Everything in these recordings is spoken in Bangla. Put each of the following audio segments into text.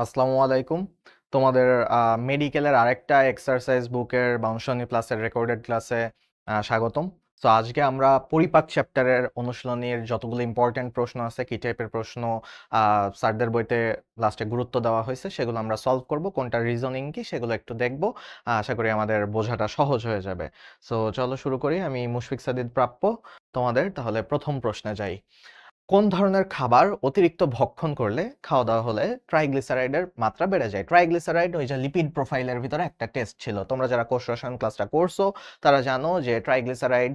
আসসালামু আলাইকুম। তোমাদের মেডিকেলের আরেকটা এক্সারসাইজ বুকের বাউনসনি প্লাসের রেকর্ডেড ক্লাসে স্বাগতম। তো আজকে আমরা পরিপাক চ্যাপ্টারের অনুশীলনীর যতগুলো ইম্পর্টেন্ট প্রশ্ন আছে, কি টাইপের প্রশ্ন স্যারদের বইতে লাস্টে গুরুত্ব দেওয়া হয়েছে, সেগুলো আমরা সলভ করব। কোনটা রিজনিং কি সেগুলো একটু দেখব। আশা করি আমাদের বোঝাটা সহজ হয়ে যাবে। সো চলো শুরু করি। আমি মুশফিক সাদিদ প্রাপ্য তোমাদের। তাহলে প্রথম প্রশ্নে যাই। কোন ধরনের খাবার অতিরিক্ত ভক্ষণ করলে খাওয়া দাওয়া হলে ট্রাইগ্লিসারাইডের মাত্রা বেড়ে যায়? ট্রাইগ্লিসারাইড ওই যে লিপিড প্রোফাইলের ভিতরে একটা টেস্ট ছিল, তোমরা যারা কোষ রসায়ন ক্লাসটা করছো তারা জানো যে ট্রাইগ্লিসারাইড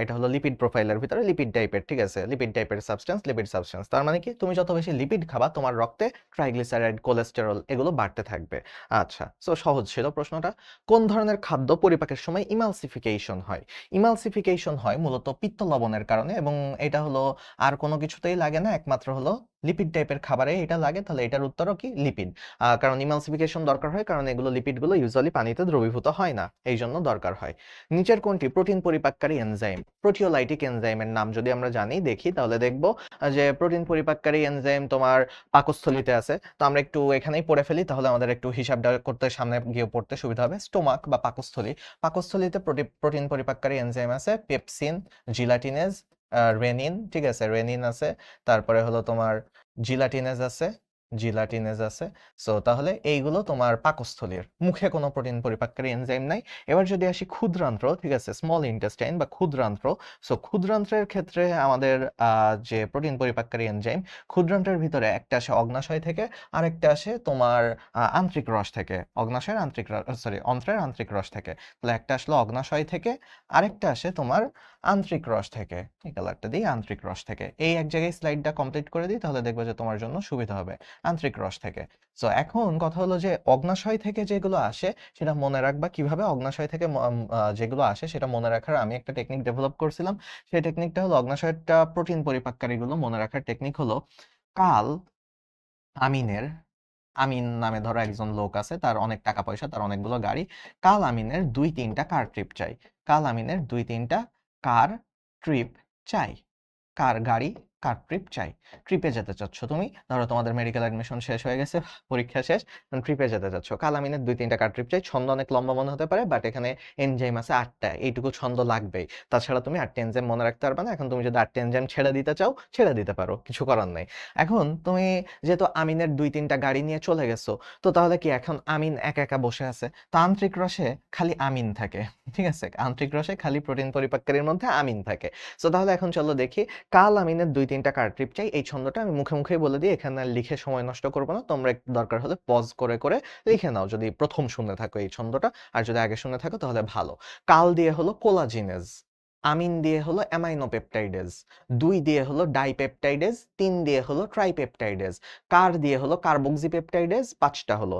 এটা হলো লিপিড প্রোফাইলের ভিতরে লিপিড টাইপের, ঠিক আছে, লিপিড টাইপের সাবস্টেন্স, লিপিড সাবস্টেন্স। তার মানে কি, তুমি যত বেশি লিপিড খাবা তোমার রক্তে ট্রাইগ্লিসারাইড, কোলেস্টেরল এগুলো বাড়তে থাকবে। আচ্ছা, সো সহজ ছিল প্রশ্নটা। কোন ধরনের খাদ্য পরিপাকের সময় ইমালসিফিকেশন হয়? ইমালসিফিকেশন হয় মূলত পিত্ত লবণের কারণে, এবং এটা হলো আর কোনো কিছুতেই লাগে না, একমাত্র হলো লিপিড টাইপের খাবারে এটা লাগে। তাহলে এটার উত্তরও কি লিপিড। কারণ ইমালসিফিকেশন দরকার হয়, কারণ এগুলো লিপিডগুলো ইউজুয়ালি পানিতে দ্রবীভূত হয় না, এই জন্য দরকার হয়। নিচের কোনটি প্রোটিন পরিপাককারী এনজাইম? প্রোটিওলাইটিক এনজাইমের নাম যদি আমরা জানি, দেখি, তাহলে দেখব যে প্রোটিন পরিপাককারী এনজাইম তোমার পাকস্থলীতে আছে। তো আমরা একটু এখানেই পড়ে ফেলি, তাহলে আমাদের একটু হিসাবটা করতে সামনে গিয়ে পড়তে সুবিধা হবে। স্টোমাক বা পাকস্থলী, পাকস্থলীতে প্রোটিন পরিপাককারী এনজাইম আছে পেপসিন, জিলাটিনেজ, রেনিন, ঠিক আছে, রেনিন আছে। তারপরে হলো তোমার জিলাটিনেজ আছে, জিলাটিনেজ আছে। সো তাহলে এইগুলো তোমার পাকস্থলীর, মুখে কোনো প্রোটিন পরিপাককারী এনজাইম নাই। এবার যদি আসি ক্ষুদ্রান্ত্র, ঠিক আছে, স্মল ইন্টেস্টাইন বা ক্ষুদ্রান্ত্র। সো ক্ষুদ্রান্ত্রের ক্ষেত্রে আমাদের যে প্রোটিন পরিপাককারী এনজাইম, ক্ষুদ্রান্ত্রের ভিতরে একটা আসে অগ্নাশয় থেকে, আরেকটা আসে তোমার আন্ত্রিক রস থেকে। অগ্নাশয়ের আন্ত্রিক, সরি, অন্ত্রের আন্ত্রিক রস থেকে। তাহলে একটা আসলো অগ্নাশয় থেকে, আরেকটা আসে তোমার আন্ত্রিক রস থেকে। এই কালারটা দিই, আন্ত্রিক রস থেকে। এই এক জায়গায় স্লাইডটা কমপ্লিট করে দিই, তাহলে দেখবে যে তোমার জন্য সুবিধা হবে। আন্ত্রিক রস থেকে। সো এখন কথা হলো যে অগ্নাশয় থেকে যেগুলো আসে সেটা মনে রাখবা কিভাবে। অগ্নাশয় থেকে যেগুলো আসে সেটা মনে রাখার আমি একটা টেকনিক ডেভেলপ করছিলাম। সেই টেকনিকটা হলো, অগ্নাশয়টা প্রোটিন পরিপাককারীগুলো মনে রাখার টেকনিক হলো, কাল আমিনের, আমিন নামে ধরো একজন লোক আছে, তার অনেক টাকা পয়সা, তার অনেকগুলো গাড়ি। কাল আমিনের 2-3টা কার ট্রিপ চাই। কাল আমিনের 2-3টা কার ট্রিপ চাই। কার গাড়ি, কার ট্রিপ চাই। ট্রিপে যেতে চাচ্ছ তুমি, ধরো তোমাদের মেডিকেল অ্যাডমিশন শেষ হয়ে গেছে, পরীক্ষা শেষ, ট্রিপে যেতে চাচ্ছ। কাল আমিনের 2-3টা কার ট্রিপ চাই। ছন্দ অনেক লম্বা মনে হতে পারে, বাট এখানে এনজাইম আছে 8টা, এইটুকু ছন্দ লাগবেই। তাছাড়া তুমি 8টা এনজাইম মনে রাখতে পারবে না। এখন তুমি যদি 8টা এনজাইম ছেড়ে দিতে চাও, ছেড়ে দিতে পারো, কিছু করার নাই। এখন তুমি যেহেতু আমিনের 2-3টা গাড়ি নিয়ে চলে গেছো, তো তাহলে কি এখন আমিন একা একা বসে আছে? তান্ত্রিক রসে খালি আমিন থাকে, ঠিক আছে, আন্ত্রিক রসে খালি প্রোটিন পরিপাককারীর মধ্যে আমিন থাকে। সো তাহলে এখন চলো দেখি, কাল আমিনের 2-3টা কার ট্রিপ চাই। এই ছন্দটা আমি মুখে মুখেই বলে দিই, এখানে আর লিখে সময় নষ্ট করবো না। তোমরা একটু দরকার হলে পজ করে করে লিখে নাও, যদি প্রথম শুনে থাকো এই ছন্দটা, আর যদি আগে শুনে থাকো তাহলে ভালো। কাল দিয়ে হলো কোলাজিনেজ, আমিন দিয়ে হলো অ্যামাইনোপেপটাইডেজ, 2 দিয়ে হলো ডাইপেপটাইডেজ, 3 দিয়ে হলো ট্রাইপেপটাইডেজ, কার দিয়ে হলো কার্বক্সিপেপটাইডেজ, 5টা হলো।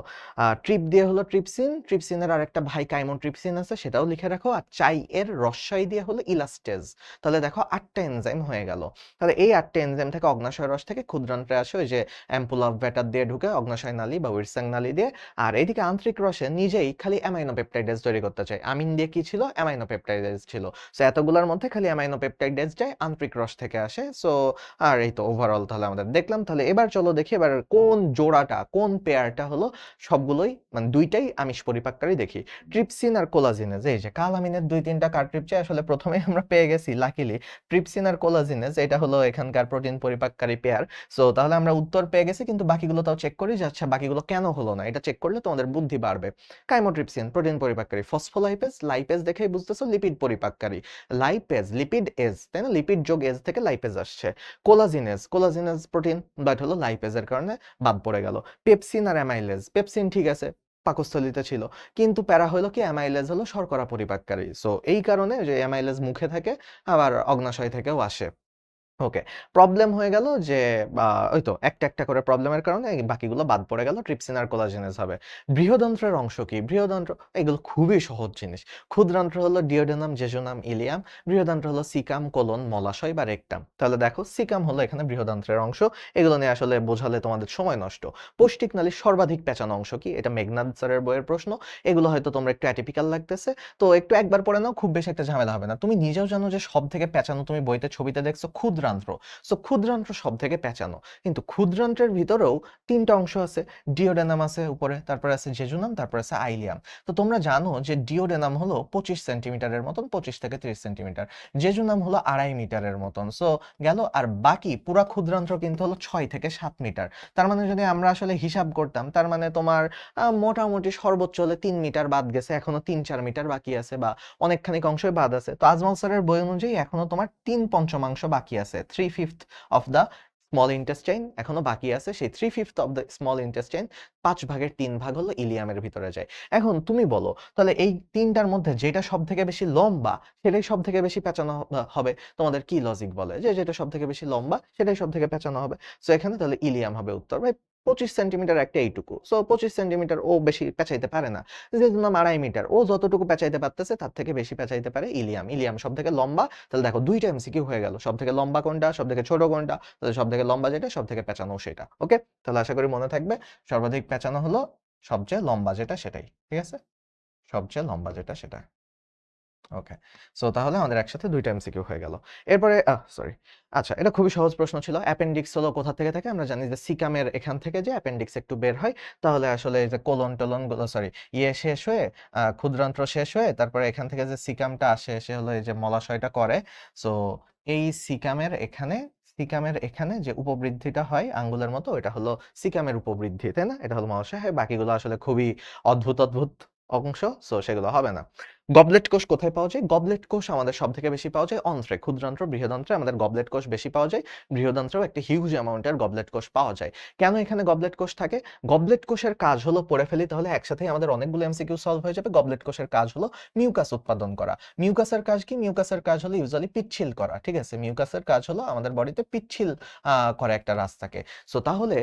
ট্রিপ দিয়ে হলো ট্রিপসিন, ট্রিপসিনের আরেকটা ভাই কাইমোট্রিপসিন আছে, সেটাও লিখে রাখো। আর চাই এর রস্যই দিয়ে হলো ইলাস্টেজ। তাহলে দেখো 8টা এনজাইম হয়ে গেল। তাহলে এই 8টা এনজাইম থেকে অগ্নাশয় রস থেকে ক্ষুদ্রান্ত্রে আসে ওই যে অ্যাম্পুল অফ ভ্যাটার দিয়ে ঢুকে অগ্নাশয় নালী বা উইরসাং নালী দিয়ে। আর এইদিকে আন্ত্রিক রসে নিজেই খালি অ্যামাইনোপেপটাইডেজ তৈরি করতে চাই। আমিন দিয়ে কি ছিল? অ্যামাইনোপেপটাইডেজ ছিল। সো এতগুলোর মধ্যে খালি অ্যামাইনোপেপটাইডেজ যায়, আন্ত্রিক রস থেকে আসে। সো আর এই তো ওভারঅল তাহলে আমাদের দেখলাম। তাহলে এবার চলো দেখি এবার কোন জোড়াটা, কোন পেয়ারটা হলো সবগুলোই, মানে দুইটাই আমিষ পরিপাককারী দেখি। ট্রিপসিন আর কোলাজিনেজ, এই যে কাল আমিনের 2-3টা কার ট্রিপ চাই, আসলে প্রথমেই আমরা পেয়ে গেছি লাকিলি। ট্রিপসিন আর কোলাজিনেজ এটা হলো এখানকার প্রোটিন পরিপাককারী পেয়ার। সো তাহলে আমরা উত্তর পেয়ে গেছি, কিন্তু বাকিগুলো তাও চেক করি যে আচ্ছা বাকিগুলো কেন হলো না, এটা চেক করলে তোমাদের বুদ্ধি বাড়বে। কাইমোট্রিপসিন প্রোটিন পরিপাককারী, ফসফোলাইপেজ, লাইপেজ দেখেই বুঝতেছো লিপিড পরিপাককারী। লাইপেজ লিপিড এজ, তাই না, লিপিড যোগ এজ থেকে লাইপেজ আসছে। কোলাজিনেজ, কোলাজিনেজ প্রোটিন, বাট হলো লাইপেজের কারণে বাদ পড়ে গেল। পেপসিন আর অ্যামাইলেজ, পেপসিন ঠিক আছে পাকস্থলীতে ছিল, কিন্তু প্যারা হলো কি অ্যামাইলেজ হলো শর্করা পরিপাককারী। সো এই কারণে যে অ্যামাইলেজ মুখে থাকে, আবার অগ্নাশয় থেকেও আসে। ওকে, প্রবলেম হয়ে গেল যে ওই তো একটা একটা করে প্রবলেমের কারণে বাকিগুলো বাদ পড়ে গেল। ট্রিপসিন আর কোলাজেনেজ হবে। বৃহদন্ত্রের অংশ কি? বৃহদন্ত্র এগুলো খুবই সহজ জিনিস। ক্ষুদ্রান্ত্র হলো ডিওডেনাম, জেজুনাম, ইলিয়াম। বৃহদন্ত্র হলো সিকাম, কোলন, মলাশয় বা রেকটাম। তাহলে দেখো সিকাম হলো এখানে বৃহদন্ত্রের অংশ। এগুলো নিয়ে আসলে বোঝালে তোমাদের সময় নষ্ট। পৌষ্টিক নালীর সর্বাধিক পেঁচানো অংশ কি? এটা মেঘনাদ স্যারের বইয়ের প্রশ্ন। এগুলো হয়তো তোমরা একটু অ্যাটিপিক্যাল লাগতেছে, তো একটু একবার পড়ে নাও, খুব বেশি একটা ঝামেলা হবে না। তুমি নিজেও জানো যে সব থেকে পেঁচানো তুমি বইতে ছবিতে দেখছো ক্ষুদ্রান্ত্র। ক্ষুদ্রান্ত্র। সো ক্ষুদ্রান্ত্র সব থেকে পেঁচানো, কিন্তু ক্ষুদ্রান্ত্রের ভিতরেও 3টা অংশ আছে। ডিওডেনাম আছে উপরে, তারপরে আছে জেজুনাম, তারপরে আছে আইলিয়াম। তো তোমরা জানো যে ডিওডেনাম হলো 25 সেন্টিমিটারের মতন, 25 থেকে 30 সেন্টিমিটার। জেজুনাম হলো 2.5 মিটারের মতন। সো গেল। আর বাকি পুরা ক্ষুদ্রান্ত্র কিন্তু হলো 6 থেকে 7 মিটার। তার মানে যদি আমরা আসলে হিসাব করতাম, তার মানে তোমার মোটামুটি সর্বোচ্চ হলে 3 মিটার বাদ গেছে, এখনো 3-4 মিটার বাকি আছে, বা অনেকখানি অংশই বাদ আছে। তো আজমল স্যারের বই অনুযায়ী এখনো তোমার 3/5 বাকি আছে, 3/5 অফ দ্য স্মল ইন্টেস্টাইন এখনো বাকি আছে। সেই 3/5 অফ দ্য স্মল ইন্টেস্টাইন 5 ভাগের 3 ভাগ হলো ইলিয়ামের ভিতরে যায়। এখন তুমি বলো তাহলে এই 3টার মধ্যে যেটা সব থেকে বেশি লম্বা সেটাই সব থেকে বেশি পেঁচানো হবে। তোমাদের কি লজিক বলে যে যেটা সব থেকে বেশি লম্বা সেটাই সব থেকে পেঁচানো হবে? সো এখানে তাহলে ইলিয়াম হবে উত্তর। ভাই 25 সেন্টিমিটার একটা এইটুকু, সো 25 সেন্টিমিটার ও বেশি পেঁচাইতে পারে না। জেজুনাম 2.5 মিটার, ও যতটুকু পেঁচাইতে পারতেছে তার থেকে বেশি পেঁচাইতে পারে ইলিয়াম। ইলিয়াম সব থেকে লম্বা। তাহলে দেখো 2টা এমসিকিউ হয়ে গেল, সব থেকে লম্বা কোনটা, সব থেকে ছোট কোনটা, তাহলে সব থেকে লম্বা যেটা, সব থেকে পেঁচানো সেটা। ওকে, তাহলে আশা করি মনে থাকবে সর্বাধিক পেঁচানো হলো সবচেয়ে লম্বা যেটা সেটাই। ঠিক আছে, সবচেয়ে লম্বা যেটা সেটা। ওকে, সো তাহলে আমাদের একসাথে 2টা এমসিকিউ হয়ে গেল। এরপরে সরি, আচ্ছা এটা খুবই সহজ প্রশ্ন ছিল। অ্যাপেন্ডিক্স হলো কোথা থেকে থাকে? আমরা জানি যে সিকামের এখান থেকে যে অ্যাপেন্ডিক্স একটু বের হয়, তাহলে আসলে এই যে কোলন টোলন গুলো, সরি শেষ হয়ে ক্ষুদ্রান্ত্র শেষ হয়ে তারপরে এখান থেকে যে সিকামটা আসে সে হলো এই যে মলাশয়টা করে। সো এই সিকামের এখানে যে উপবৃদ্ধিটা হয় আঙ্গুলের মতো, এটা হলো সিকামের উপবৃদ্ধি, তাই না? এটা হলো মলাশয়। বাকিগুলো আসলে খুবই অদ্ভুত অদ্ভুত অংশ, সো সেগুলো হবে না। গবলেট কোষ কোথায় পাওয়া যায়? গবলেট কোষ আমাদের সব থেকে বেশি পাওয়া যায় অন্ত্রে। ক্ষুদ্রান্ত্র, বৃহদান্ত্রে আমাদের গবলেট কোষ বেশি পাওয়া যায়। বৃহদান্ত্রেও একটা হিউজ অ্যামাউন্টের গবলেট কোষ পাওয়া যায়। কেন এখানে গবলেট কোষ থাকে? গবলেট কোষের কাজ হলো, পড়ে ফেলি তাহলে একসাথেই আমাদের অনেকগুলো এমসিকিউ সলভ হয়ে যাবে। গবলেট কোষের কাজ হলো মিউকাস উৎপাদন করা। মিউকাসের কাজ কি? মিউকাসের কাজ হলো ইউজুয়ালি পিচ্ছিল করা। ঠিক আছে, মিউকাসের কাজ হলো আমাদের বডিতে পিচ্ছিল করে একটা রাস্তাকে। সো তাহলে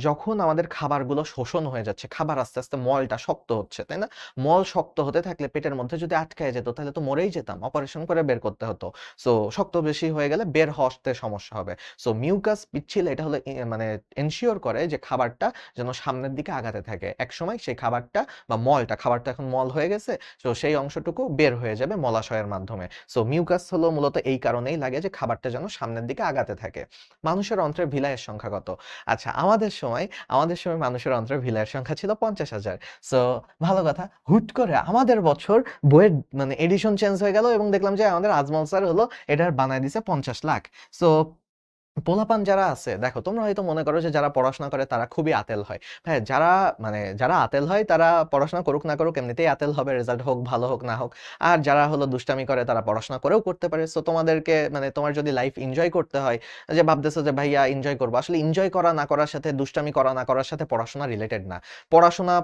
যখন আমাদের খাবারগুলো শোষণ হয়ে যাচ্ছে, খাবার আস্তে আস্তে মলটা শক্ত হচ্ছে, তাই না? মল শক্ত হতে থাকলে পেটের মধ্যে যদি আটকায় যেত তাহলে তো মরেই যেতাম, অপারেশন করে বের করতে হতো। সো শক্ত বেশি হয়ে গেলে বের হতে সমস্যা হবে। সো মিউকাস পিচ্ছিল এটা হলো মানে এনশিওর করে যে খাবারটা যেন সামনের দিকে আগাতে থাকে। একসময় সেই খাবারটা বা মলটা, খাবারটা এখন মল হয়ে গেছে, সো সেই অংশটুকু বের হয়ে যাবে মলাশয়ের মাধ্যমে। সো মিউকাস হলো মূলত এই কারণেই লাগে যে খাবারটা যেন সামনের দিকে আগাতে থাকে। মানুষের অন্ত্রের ভিলাইয়ের সংখ্যা কত? আচ্ছা আমাদের সময় মানুষের অন্ত্রের ভিলাইয়ের সংখ্যা ছিল 50,000। সো ভালো কথা, হুট করে আমাদের বছর বইয়ের মানে এডিশন চেঞ্জ হয়ে গেল এবং দেখলাম যে আমাদের আজমল স্যার হলো এটার বানায় দিছে 50 লাখ। সো পোলাপান যারা আছে, দেখো তোমরা হয়তো মনে করো যে যারা পড়াশোনা করে তারা খুবই আতেল হয়। হ্যাঁ, যারা আতেল হয় তারা পড়াশোনা করুক না করুক এমনিতেই আতেল হবে, রেজাল্ট হোক ভালো হোক না হোক। আর যারা হলো দুষ্টামি করে তারা পড়াশোনা করেও করতে পারে। সো তোমাদেরকে মানে তোমার যদি লাইফ এনজয় করতে হয়, যে ভাবতেছো যে ভাইয়া এনজয় করবো, আসলে এনজয় করা না করার সাথে, দুষ্টামি করা না করার সাথে পড়াশোনা রিলেটেড না।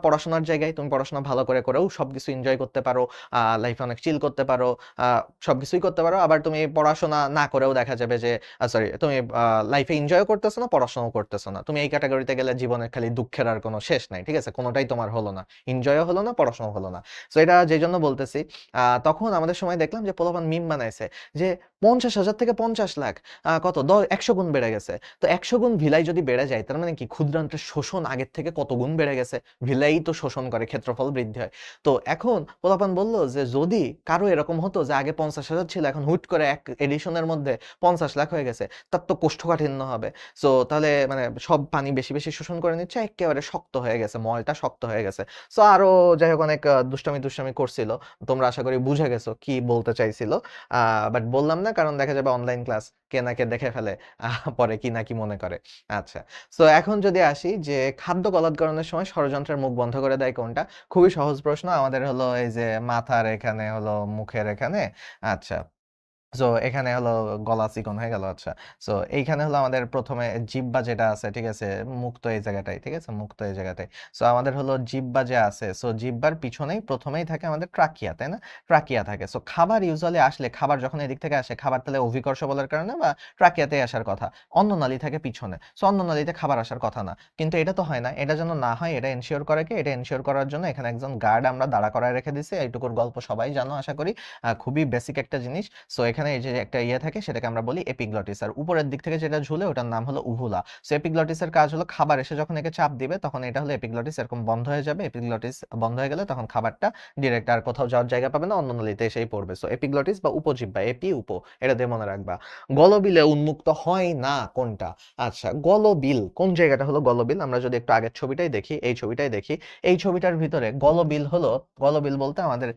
পড়াশোনার জায়গায় তুমি পড়াশোনা ভালো করেও সবকিছু এনজয় করতে পারো, লাইফে অনেক চিল করতে পারো, সবকিছুই করতে পারো। আবার তুমি পড়াশোনা না করেও দেখা যাবে যে সরি, তুমি লাইফে এনজয় করতেছো না, পড়াশোনাও করতেছো না, তুমি এই ক্যাটাগরিতে গেলে জীবনের খালি দুঃখের আর কোনো শেষ নাই। ঠিক আছে, কোনোটাই তোমার হলো না, এনজয়ও হলো না, পড়াশোনাও হলো না। সো এটা যে জন্য বলতেছি, তখন আমাদের সময় দেখলাম যে পোলাপান মিম বানাইছে যে 50,000 থেকে 50 লাখ, কত 100 গুণ বেড়ে গেছে। তো 100 গুণ ভিলাই যদি বেড়ে যায় তার মানে কি ক্ষুদ্রান্ত্রের শোষণ আগের থেকে কত গুণ বেড়ে গেছে? ভিলাই তো শোষণ করে, ক্ষেত্রফল বৃদ্ধি হয়। তো এখন পোলাপান বলল যে যদি কারো এরকম হতো যে আগে 50,000 ছিল, এখন হুট করে এক এডিশনের মধ্যে 50 লাখ হয়ে গেছে, তার তো কোষ্ঠকাঠিন্য হবে। সো তাহলে মানে সব পানি বেশি বেশি শোষণ করে নিচ্ছে, একেবারে শক্ত হয়ে গেছে, মলটা শক্ত হয়ে গেছে। সো আরো যাই হোক অনেক দুষ্টামি করছিল। তোমরা আশা করি বুঝে গেছো কি বলতে চাইছিল। বাট বললাম না, কারণ দেখা যাবে অনলাইন ক্লাস কে না কে দেখে ফেলে, পরে কি না কি মনে করে। আচ্ছা, সো এখন যদি আসি যে খাদ্য গলাধকরণের সময় ষড়যন্ত্রের মুখ বন্ধ করে দেয় কোনটা? খুবই সহজ প্রশ্ন। আমাদের হলো এই যে মাথার এখানে হলো, মুখের এখানে। আচ্ছা, সো এখানে হলো গলা চিকন হয়ে গেল। আচ্ছা, সো এইখানে হলো আমাদের প্রথমে জিহ্বা যেটা আছে, ঠিক আছে, মুক্ত এই জায়গাটাই, ঠিক আছে, মুক্ত এই জায়গাটাই। সো আমাদের হলো জিহ্বা যে আছে, সো জিহ্বার পিছনেই প্রথমেই থাকে আমাদের ট্রাকিয়া, তাই না? ট্রাকিয়া থাকে। সো খাবার ইউজুয়ালি আসলে, খাবার যখন এদিক থেকে আসে, খাবার তাহলে অভিকর্ষ বলার কারণে বা ট্রাকিয়াতেই আসার কথা। অন্ননালী থাকে পিছনে, সো অন্ননালীতে খাবার আসার কথা না, কিন্তু এটা তো হয় না। এটা যেন না হয়, এটা এনশিওর করে কে? এটা এনশিওর করার জন্য এখানে একজন গার্ড আমরা দাঁড়া করায় রেখে দিছি। এইটুকুর গল্প সবাই জানো আশা করি, খুবই বেসিক একটা জিনিস। সো এখানে এই যে একটা ইয়ে থাকে সেটাকে আমরা বলি এপিগ্লটিস, আর উপরের দিক থেকে যেটা ঝুলে ওটার নাম হলো উভুলা। সো এপিগ্লটিসের কাজ হলো খাবার এসে যখন একে চাপ দিবে তখন এটা হলো এপিগ্লটিস এরকম বন্ধ হয়ে যাবে। এপিগ্লটিস বন্ধ হয়ে গেলে তখন খাবারটা ডিরেক্ট আর কোথাও যাওয়ার জায়গা পাবে না, অন্য নলিতে এসেই পড়বে। সো এপিগ্লটিস বা উপজিহ্বা, এপি উপ, এটা দিয়ে মনে রাখবা। গলবিলে উন্মুক্ত হয় না কোনটা? আচ্ছা, গলবিল কোন জায়গাটা হলো গলবিল? আমরা যদি একটু আগের ছবিটাই দেখি, এই ছবিটাই দেখি, এই ছবিটার ভিতরে গলবিল হলো, গলবিল বলতে আমাদের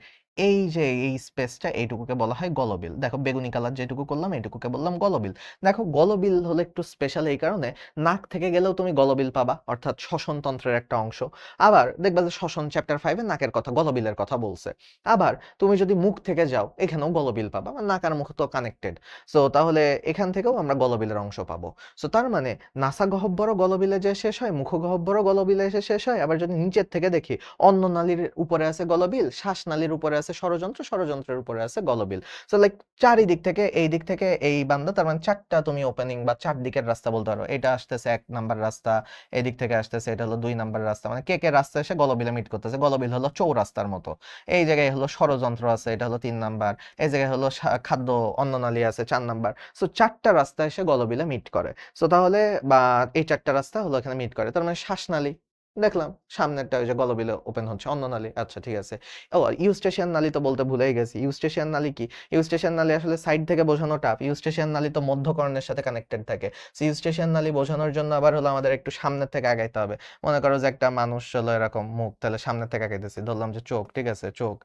এই যে এই স্পেসটা এইটুকুকে বলা হয় গলবিল। দেখো বেগুনি কালার যেটুকু করলাম এইটুকুকে বললাম গলবিল। দেখো গলবিল হলো একটু স্পেশাল এই কারণে, নাক থেকে গেলেও তুমি গলবিল পাবা, অর্থাৎ শ্বসন তন্ত্রের একটা অংশ। আবার দেখবা যে শ্বসন চ্যাপ্টার 5-এ নাকের কথা, গলবিলের কথা বলছে। আবার তুমি যদি মুখ থেকে যাও এখানেও গলবিল পাবা, মানে নাক আর মুখ তো কানেক্টেড। সো তাহলে এখান থেকেও আমরা গলবিলের অংশ পাবো। সো তার মানে নাসা গহ্বরও গলবিলে যে শেষ হয়, মুখ গহ্বরও গলবিলে এসে শেষ হয়। আবার যদি নিচের থেকে দেখি, অন্ন নালীর উপরে আছে গলবিল, শ্বাসনালীর উপরে আছে ষড়যন্ত্র, ষড়যন্ত্রের উপরে আছে গলবিল। সো লাইক চারিদিক থেকে, এই দিক থেকে এই বান্দা, তার মানে চারটা তুমি ওপেনিং বা চার দিকের রাস্তা বলতে পারো। এটা আসতেছে 1 নাম্বার রাস্তা, এদিক থেকে আসতেছে এটা হলো 2 নাম্বার রাস্তা, মানে কে কে রাস্তা এসে গলবিলে মিট করতেছে। গলবিল হলো চৌরাস্তার মতো। এই জায়গায় হলো ষড়যন্ত্র আছে, এটা হলো 3 নাম্বার। এই জায়গায় হলো খাদ্য অন্ননালী আছে 4 নাম্বার। সো চারটা রাস্তা এসে গলবিলে মিট করে। সো তাহলে বা এই চারটা রাস্তা হলো এখানে মিট করে, তার মানে শ্বাসনালী দেখলাম সামনেরটা ওই যে গলবিলে ওপেন হচ্ছে, অন্ননালী। আচ্ছা ঠিক আছে। ও ইউস্টেশিয়ান নালী তো বলতে ভুলেই গেছি। ইউস্টেশিয়ান নালী কি? ইউস্টেশিয়ান নালী আসলে সাইড থেকে বোঝানো টাফ। ইউস্টেশিয়ান নালী তো মধ্যকর্ণের সাথে কানেক্টেড থাকে। সো ইউস্টেশিয়ান নালী বোঝানোর জন্য আবার হলো আমাদের একটু সামনের থেকে আগাইতে হবে। মনে করো যে একটা মানুষ হলো এরকম মুখ, তাহলে সামনের থেকে আগাইতেছি, ধরলাম যে চোখ, ঠিক আছে চোখ,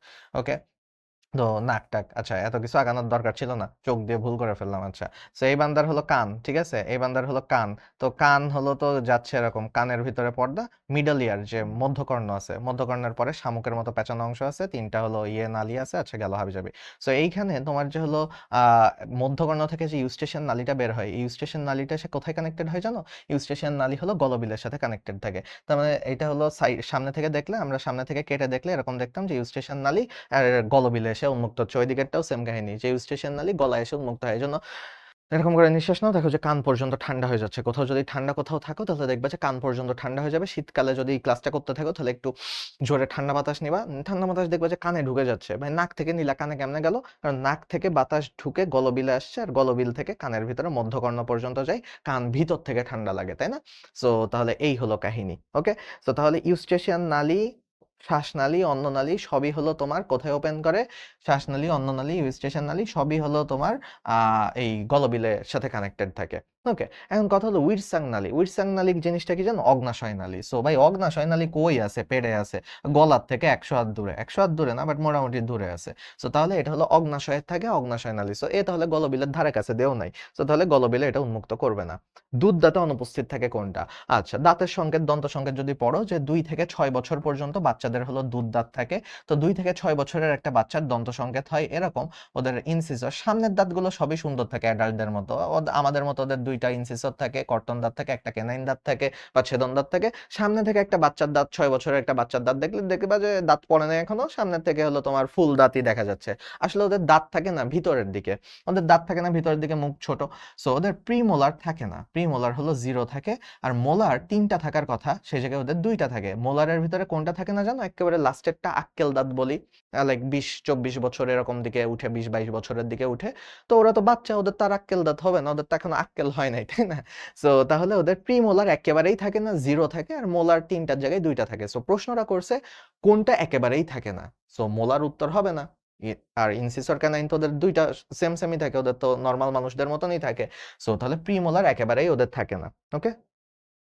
ওকে। তো নাক টাক, আচ্ছা এত কিছু আগানোর দরকার ছিল না, চোখ দিয়ে ভুল করে ফেললাম। আচ্ছা, তো এই বান্দার হলো কান, ঠিক আছে, এই বান্দার হলো কান। তো কান হলো তো যাচ্ছে এরকম, কানের ভিতরে পর্দা, মিডল ইয়ার যে মধ্যকর্ণ আছে, মধ্যকর্ণের পরে শামুকের মতো পেঁচানো অংশ আছে, 3টা হলো ইয়ে নালী আছে। আচ্ছা গেল হাবিজাবি। সো এইখানে তোমার যে হলো মধ্যকর্ণ থেকে যে ইউস্টেশন নালীটা বের হয়, ইউস্টেশন নালীটা সে কোথায় কানেক্টেড হয় জানো? ইউস্টেশন নালী হলো গলবিলের সাথে কানেক্টেড থাকে। তার মানে এটা হলো সামনে থেকে দেখলে, আমরা সামনে থেকে কেটে দেখলে এরকম দেখতাম যে ইউস্টেশন নালী আর গলবিলে এসে উন্মুক্ত হচ্ছে। ওই দিকেরটাও সেম কাহিনী, যে ইউস্টেশন নালী গলায় এসে উন্মুক্ত হয়। এই জন্য এরকম করে নিঃশ্বাস নাও, দেখো যে কান পর্যন্ত ঠান্ডা হয়ে যাচ্ছে। কোথাও যদি ঠান্ডা কোথাও থাকো তাহলে দেখবা যে কান পর্যন্ত ঠান্ডা হয়ে যাবে। শীতকালে যদি এই ক্লাসটা করতে থাকো তাহলে একটু জোরে ঠান্ডা বাতাস নিবা, ঠান্ডা বাতাস দেখবা যে কানে ঢুকে যাচ্ছে। ভাই নাক থেকে নিলা কানে কেমনে গেল? কারণ নাক থেকে বাতাস ঢুকে গলবিলে আসছে, আর গলবিল থেকে কানের ভিতরে মধ্যকর্ণ পর্যন্ত যায়, কান ভিতর থেকে ঠান্ডা লাগে, তাই না? সো তাহলে এই হলো কাহিনী, ওকে। সো তাহলে ইউস্টেশিয়ান নালী, শ্বাসনালী, অন্ননালী সবই হলো তোমার কোথায় ওপেন করে? শ্বাসনালী, অন্ননালী, ইউস্টেশন নালী সবই হলো তোমার এই গলবিলের সাথে কানেক্টেড থাকে, ওকে। এখন কথা হলো উইটসাং নালী। উইটসাং নালী জিনিসটা কি জানো? অগ্নাশয় নালী। সো ভাই অগ্নাশয় নালী কই আছে? পেটে আছে, গলার থেকে 100 হাত দূরে, 100 হাত দূরে না বাট মোটামুটি দূরে আছে। সো তাহলে এটা হলো অগ্নাশয়ের থাকে অগ্নাশয় নালী। সো এ তাহলে গলবিলের ধারে কাছে দেও নাই। সো তাহলে গলবিলে এটা উন্মুক্ত করবে না। দুধ দাঁতে অনুপস্থিত থাকে কোনটা? আচ্ছা, দাঁতের সংকেত, দন্ত সংকেত যদি পড়ো যে 2 থেকে 6 বছর পর্যন্ত বাচ্চাদের হলো দুধ দাঁত থাকে। তো 2 থেকে 6 বছরের একটা বাচ্চার দন্ত সংকেত হয় এরকম, ওদের ইনসিসর সামনের দাঁতগুলো সবই সুন্দর থাকে অ্যাডাল্টদের মতো, আমাদের মতো ওদের 2টা ইনসিসর থাকে, কর্তন দাঁত থাকে, একটা কেনাইন দাঁত থাকে বা ছেদন দাঁত থাকে। সামনে থেকে একটা বাচ্চার দাঁত, 6 বছরের একটা বাচ্চার দাঁত দেখলে দেখবা যে দাঁত পড়ে না এখনো, সামনের থেকে হলো তোমার ফুল দাঁতই দেখা যাচ্ছে। আসলে ওদের দাঁত থাকে না ভিতরের দিকে, ওদের দাঁত থাকে না ভিতরের দিকে, মুখ ছোট। সো ওদের প্রিমোলার থাকে না, প্রিমোলার হলো 0 থাকে। আর মোলার 3টা থাকার কথা, সেই জায়গায় ওদের 2টা থাকে। মোলারের ভিতরে কোনটা থাকে না জানো? একেবারে লাস্টেরটা আক্কেল দাঁত বলি, লাইক 20-24 বছর এরকম দিকে উঠে, 20-22 বছরের দিকে উঠে। তো ওরা তো বাচ্চা, ওদের তো আর আক্কেল দাঁত হবে না, ওদের তো এখনো আক্কেল হয় নাই, তাই না? সো তাহলে ওদের প্রিমোলার একেবারেই থাকে না, 0 থাকে, আর মোলার 3টার জায়গায় 2টা থাকে। সো প্রশ্নটা করছে কোনটা একেবারেই থাকে না। সো মোলার উত্তর হবে না। আর ইনসিসর ক্যানাইন তো ওদের 2টা সেম সেমই থাকে, ওদের তো নর্মাল মানুষদের মতনই থাকে। সো তাহলে প্রিমোলার একেবারেই ওদের থাকে না, ওকে।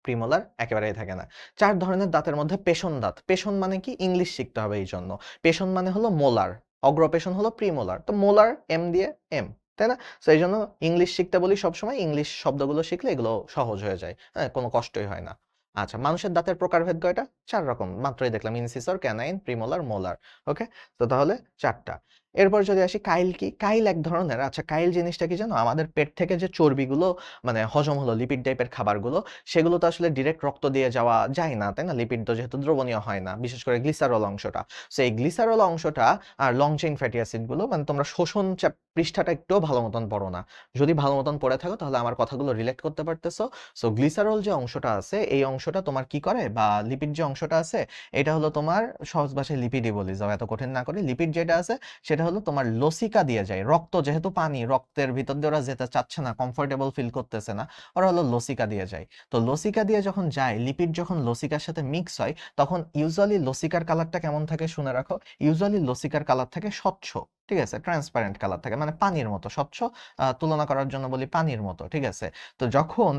প্রিমোলার একেবারেই থাকে না। 4 ধরনের দাঁতের মধ্যে পেষণ দাঁত। পেষণ মানে কি? ইংলিশ শিখতে হবে এই জন্য। পেষণ মানে হলো মোলার, অগ্রপেষণ হলো প্রিমোলার। তো মোলার এম দিয়ে এম, তাই না? সো এই জন্য ইংলিশ শিখতে বলি সবসময়, ইংলিশ শব্দগুলো শিখলে এগুলো সহজ হয়ে যায়, হ্যাঁ, কোনো কষ্টই হয় না। আচ্ছা, মানুষের দাঁতের প্রকারভেদ কয়টা? 4 রকম, মাত্রই দেখলাম, ইনসিসর, ক্যানাইন, প্রিমোলার, মোলার, ওকে। তো তাহলে 4টা। এরপর যদি আসি কাইল কি? কাইল এক ধরনের, আচ্ছা কাইল জিনিসটা কি জানো? আমাদের পেট থেকে যে চর্বিগুলো মানে হজম হলো, লিপিড টাইপের খাবারগুলো, সেগুলো তো আসলে ডিরেক্ট রক্ত দিয়ে যাওয়া যায় না, তাই না? লিপিড তো যেহেতু দ্রবণীয় হয় না, বিশেষ করে গ্লিসারল অংশটা। সো এই গ্লিসারল অংশটা আর লং চেইন ফ্যাটি অ্যাসিড গুলো, মানে তোমরা শোষণ পৃষ্ঠাটা একটুও ভালো মতন পড়ো না। যদি ভালো মতন পড়ে থাকো তাহলে আমার কথাগুলো রিলেট করতে পারতেছো। সো গ্লিসারল যে অংশটা আছে, এই অংশটা তোমার কি করে, বা লিপিড যে অংশটা আছে, এটা হলো তোমার, সহজ ভাষায় লিপিডই বলি, যাও এত কঠিন না করে, লিপিড যেটা আছে সেটা হলো তোমার লসিকা দিয়ে যায়, রক্ত যেহেতু পানি, রক্তের ভিতর দিয়ে ওরা যেতে চাচ্ছে না, কমফোর্টেবল ফিল করতেছে না, ওরা হলো লসিকা দিয়ে যায়। তো লসিকা দিয়ে যখন যায়, লিপিড যখন লসিকার সাথে মিক্স হয়, তখন ইউজুয়ালি লসিকার কালারটা কেমন থাকে শুনে রাখো। ইউজুয়ালি লসিকার কালার থাকে স্বচ্ছ, ঠিক আছে, ট্রান্সপারেন্ট কালার থাকে, মানে পানির মতো স্বচ্ছ, তুলনা করার জন্য বলি পানির মতো, ঠিক আছে। তো যখন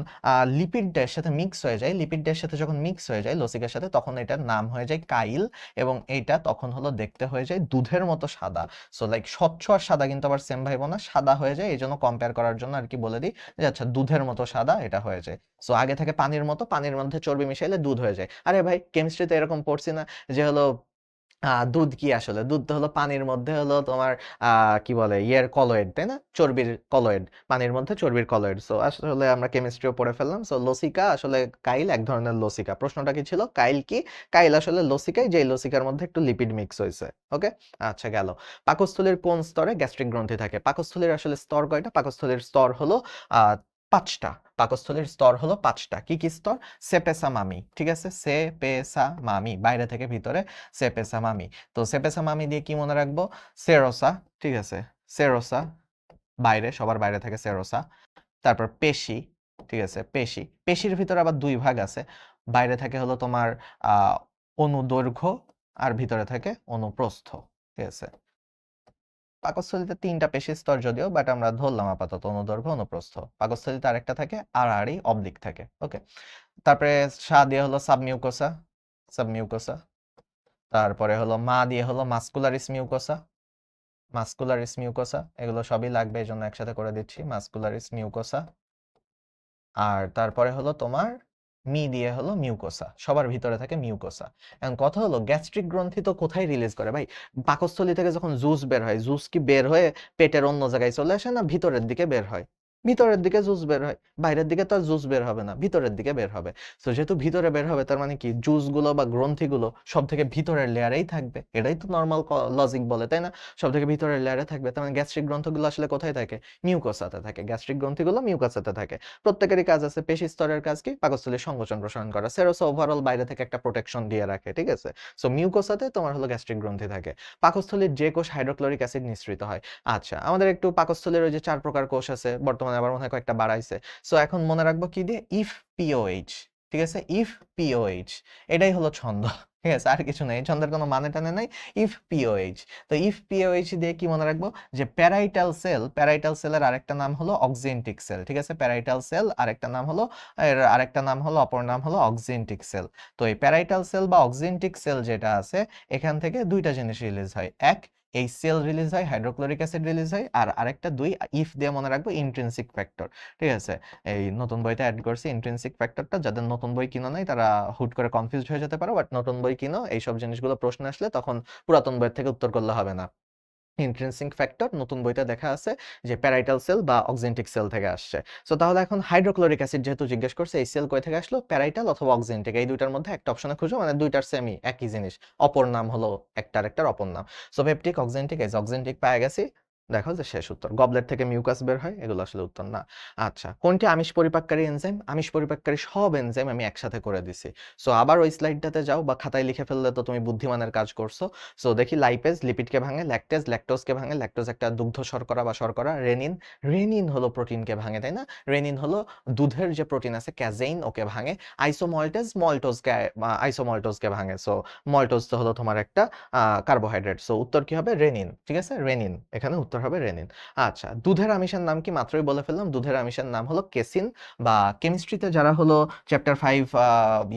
লিপিডের সাথে মিক্স হয়ে যায়, লিপিডের সাথে যখন মিক্স হয়ে যায় লসিকার সাথে, তখন এটার নাম হয়ে যায় কাইল, এবং এইটা তখন হলো দেখতে হয়ে যায় দুধের মতো সাদা। সো লাইক স্বচ্ছ আর সাদা কিন্তু আবার সেম ভাইবো না, সাদা হয়ে যায়, এই জন্য কম্পেয়ার করার জন্য আর কি বলে দিই যে আচ্ছা দুধের মতো সাদা এটা হয়ে যায়। সো আগে থেকে পানির মতো, পানির মধ্যে চর্বি মিশাইলে দুধ হয়ে যায়। আরে ভাই কেমিস্ট্রিতে এরকম পড়ছি না যে হলো দুধ কি, আসলে দুধ তো হলো পানির মধ্যে হলো তোমার কি বলে ইয়ের কলয়েড, তাই না, চর্বির কলয়েড, পানির মধ্যে চর্বির কলয়েড। সো আসলে আমরা কেমিস্ট্রিও পড়ে ফেললাম। সো লসিকা আসলে কাইল এক ধরনের লসিকা। প্রশ্নটা কি ছিল, কাইল কি? কাইল আসলে লসিকাই, যে লসিকার মধ্যে একটু লিপিড মিক্স হয়েছে। ওকে, আচ্ছা গেল। পাকস্থলীর কোন স্তরে গ্যাস্ট্রিক গ্রন্থি থাকে? পাকস্থলীর আসলে স্তর কয়টা? পাকস্থলীর স্তর হলো আহ 5টা। পাকস্থলীর স্তর হলো 5টা। কি কি স্তর? সেপেসা মামি, ঠিক আছে, সেপেসা মামি, বাইরে থেকে ভিতরে সেপেসা মামি। তো সেপেসা মামি দিয়ে কি মনে রাখবো? সেরোসা, ঠিক আছে, সেরোসা, বাইরে, সবার বাইরে থাকে সেরোসা। তারপর পেশি, ঠিক আছে, পেশি, পেশির ভিতরে আবার 2 ভাগ আছে, বাইরে থাকে হলো তোমার অনুদৈর্ঘ্য, আর ভিতরে থাকে অনুপ্রস্থ, ঠিক আছে। পাকস্থলীতে 3টা পেশি স্তর যদিও, বাট আমরা ধরলাম আপাতত অনুদৈর্ঘ্য অনুপ্রস্থ। পাকস্থলীতে আরেকটা থাকে আড়াআড়ি অবলিক থাকে। ওকে, তারপরে সা দিয়ে হলো সাবমিউকোসা, সাবমিউকোসা। তারপরে হলো মা দিয়ে হলো মাস্কুলারিস মিউকোসা, মাস্কুলারিস মিউকোসা। এগুলো সবই লাগবে, এই জন্য একসাথে করে দিচ্ছি, মাস্কুলারিস মিউকোসা। আর তারপরে হলো তোমার মি দিয়ে হলো মিউকোসা, সবার ভিতরে থাকে মিউকোসা। এখন কথা হলো গ্যাস্ট্রিক গ্রন্থি তো কোথায় রিলিজ করে ভাই? পাকস্থলী থেকে যখন জুস বের হয়, জুস কি বের হয়ে পেটের অন্য জায়গায় চলে আসে, না ভিতরের দিকে বের হয়? ভিতরের দিকে জুস বের হয়, বাইরের দিকে তো আর জুস বের হবে না, ভিতরের দিকে বের হবে। তো যেহেতু ভিতরে বের হবে, তার মানে কি জুস গুলো বা গ্রন্থিগুলো সব থেকে ভিতরের লেয়ারেই থাকবে, এটাই তো নর্মাল লজিক বলে, তাই না? সব থেকে ভিতরের লেয়ারে থাকবে, তার মানে গ্যাস্ট্রিক গ্রন্থগুলো আসলে কোথায় থাকে? মিউকোসাতে থাকে, গ্যাস্ট্রিক গ্রন্থিগুলো মিউকোসাতে থাকে। প্রত্যেকেরই কাজ আছে। পেশি স্তরের কাজ কি? পাকস্থলীর সংকোচন প্রসারণ করা। সেরোসা ওভারঅল বাইরে থেকে একটা প্রোটেকশন দিয়ে রাখে, ঠিক আছে। সো মিউকোসাতে তোমার হলো গ্যাস্ট্রিক গ্রন্থি থাকে। পাকস্থলীর যে কোষ হাইড্রোক্লোরিক অ্যাসিড নিঃসৃত হয়। আচ্ছা, আমাদের একটু পাকস্থলীর ওই যে 4 প্রকার কোষ আছে, বর্তমানে আবার মনে হয় কয়েকটা বাড়াইছে। সো এখন মনে রাখবো কি দিয়ে? ইফ পিওএইচ, ঠিক আছে, ইফ পিওএইচ, এটাই হলো ছন্দ, ঠিক আছে, আর কিছু নেই, ছন্দের কোনো মানে টানে নাই। ইফ পিওএইচ, তো ইফ পিওএইচ দিয়ে কি মনে রাখবো? যে প্যারাইটাল সেল, প্যারাইটাল সেলের আরেকটা নাম হলো অক্সিনটিক সেল, ঠিক আছে, প্যারাইটাল সেল আরেকটা নাম হলো, এর আরেকটা নাম হলো, অপর নাম হলো অক্সিনটিক সেল। তো এই প্যারাইটাল সেল বা অক্সিনটিক সেল যেটা আছে, এখান থেকে 2টা জিনিস রিলিজ হয়। এক, এই সেল রিলিজ হয়, হাইড্রোক্লোরিক অ্যাসিড রিলিজ হয়, আর আরেকটা 2, ইফ দিয়ে মনে রাখবো ইন্ট্রিনসিক ফ্যাক্টর, ঠিক আছে। এই নতুন বইতে অ্যাড করছি ইন্ট্রিনসিক ফ্যাক্টরটা, যাদের নতুন বই কিনো নাই তারা হুট করে কনফিউজড হয়ে যেতে পারো, বাট নতুন বই কিনো, এইসব জিনিসগুলো প্রশ্ন আসলে তখন পুরাতন বইয়ের থেকে উত্তর করলে হবে না। ইন্ট্রিনসিক ফ্যাক্টর নতুন বইতে দেখা আছে যে প্যারাইটাল সেল বা অক্সিনটিক সেল থেকে আসছে। সো তাহলে এখন হাইড্রোক্লোরিক অ্যাসিড যেহেতু জিজ্ঞেস করছে, এই সেল কই থেকে আসলো? প্যারাইটাল অথবা অক্সিনটিক, এই দুইটার মধ্যে একটা অপশনে খুঁজো, মানে দুইটার সেমই, একই জিনিস, অপর নাম হলো একটার একটার অপর নাম। সো পেপটিক, অক্সিনটিক, এই অক্সিনটিক পাওয়া গেছি, দেখো যে শেষ উত্তর। গবলেট থেকে মিউকাস বের হয়, এগুলো আসলে উত্তর না। আচ্ছা, কোনটি আমিষ পরিপাককারী এনজাইম? আমিষ পরিপাককারী সব এনজাইম আমি একসাথে করে দিছি। সো আবার ওই স্লাইডটাতে যাও, বা খাতায় লিখে ফেললে তো তুমি বুদ্ধিমানের কাজ করছো। সো দেখি, লাইপেজ লিপিডকে ভাঙে, ল্যাকটেজ ল্যাকটোজকে ভাঙে, ল্যাকটোজ একটা দুগ্ধ শর্করা বা শর্করা, রেনিন, রেনিন হলো প্রোটিনকে ভাঙে, তাই না? রেনিন হলো দুধের যে প্রোটিন আছে ক্যাজেইন, ওকে ভাঙে। আইসোমল্টেজ মল্টোজকে, আইসোমল্টোজকে ভাঙে। সো মল্টোজ তো হলো তোমার একটা কার্বোহাইড্রেট। সো উত্তর কি হবে? রেনিন, ঠিক আছে, রেনিন, এখানে উত্তর হবে রেনিন। আচ্ছা, দুধের আমিষের নাম কি? মাত্রই বলে ফেললাম, দুধের আমিষের নাম হলো কেসিন, বা কেমিস্ট্রিতে যারা হলো চ্যাপ্টার 5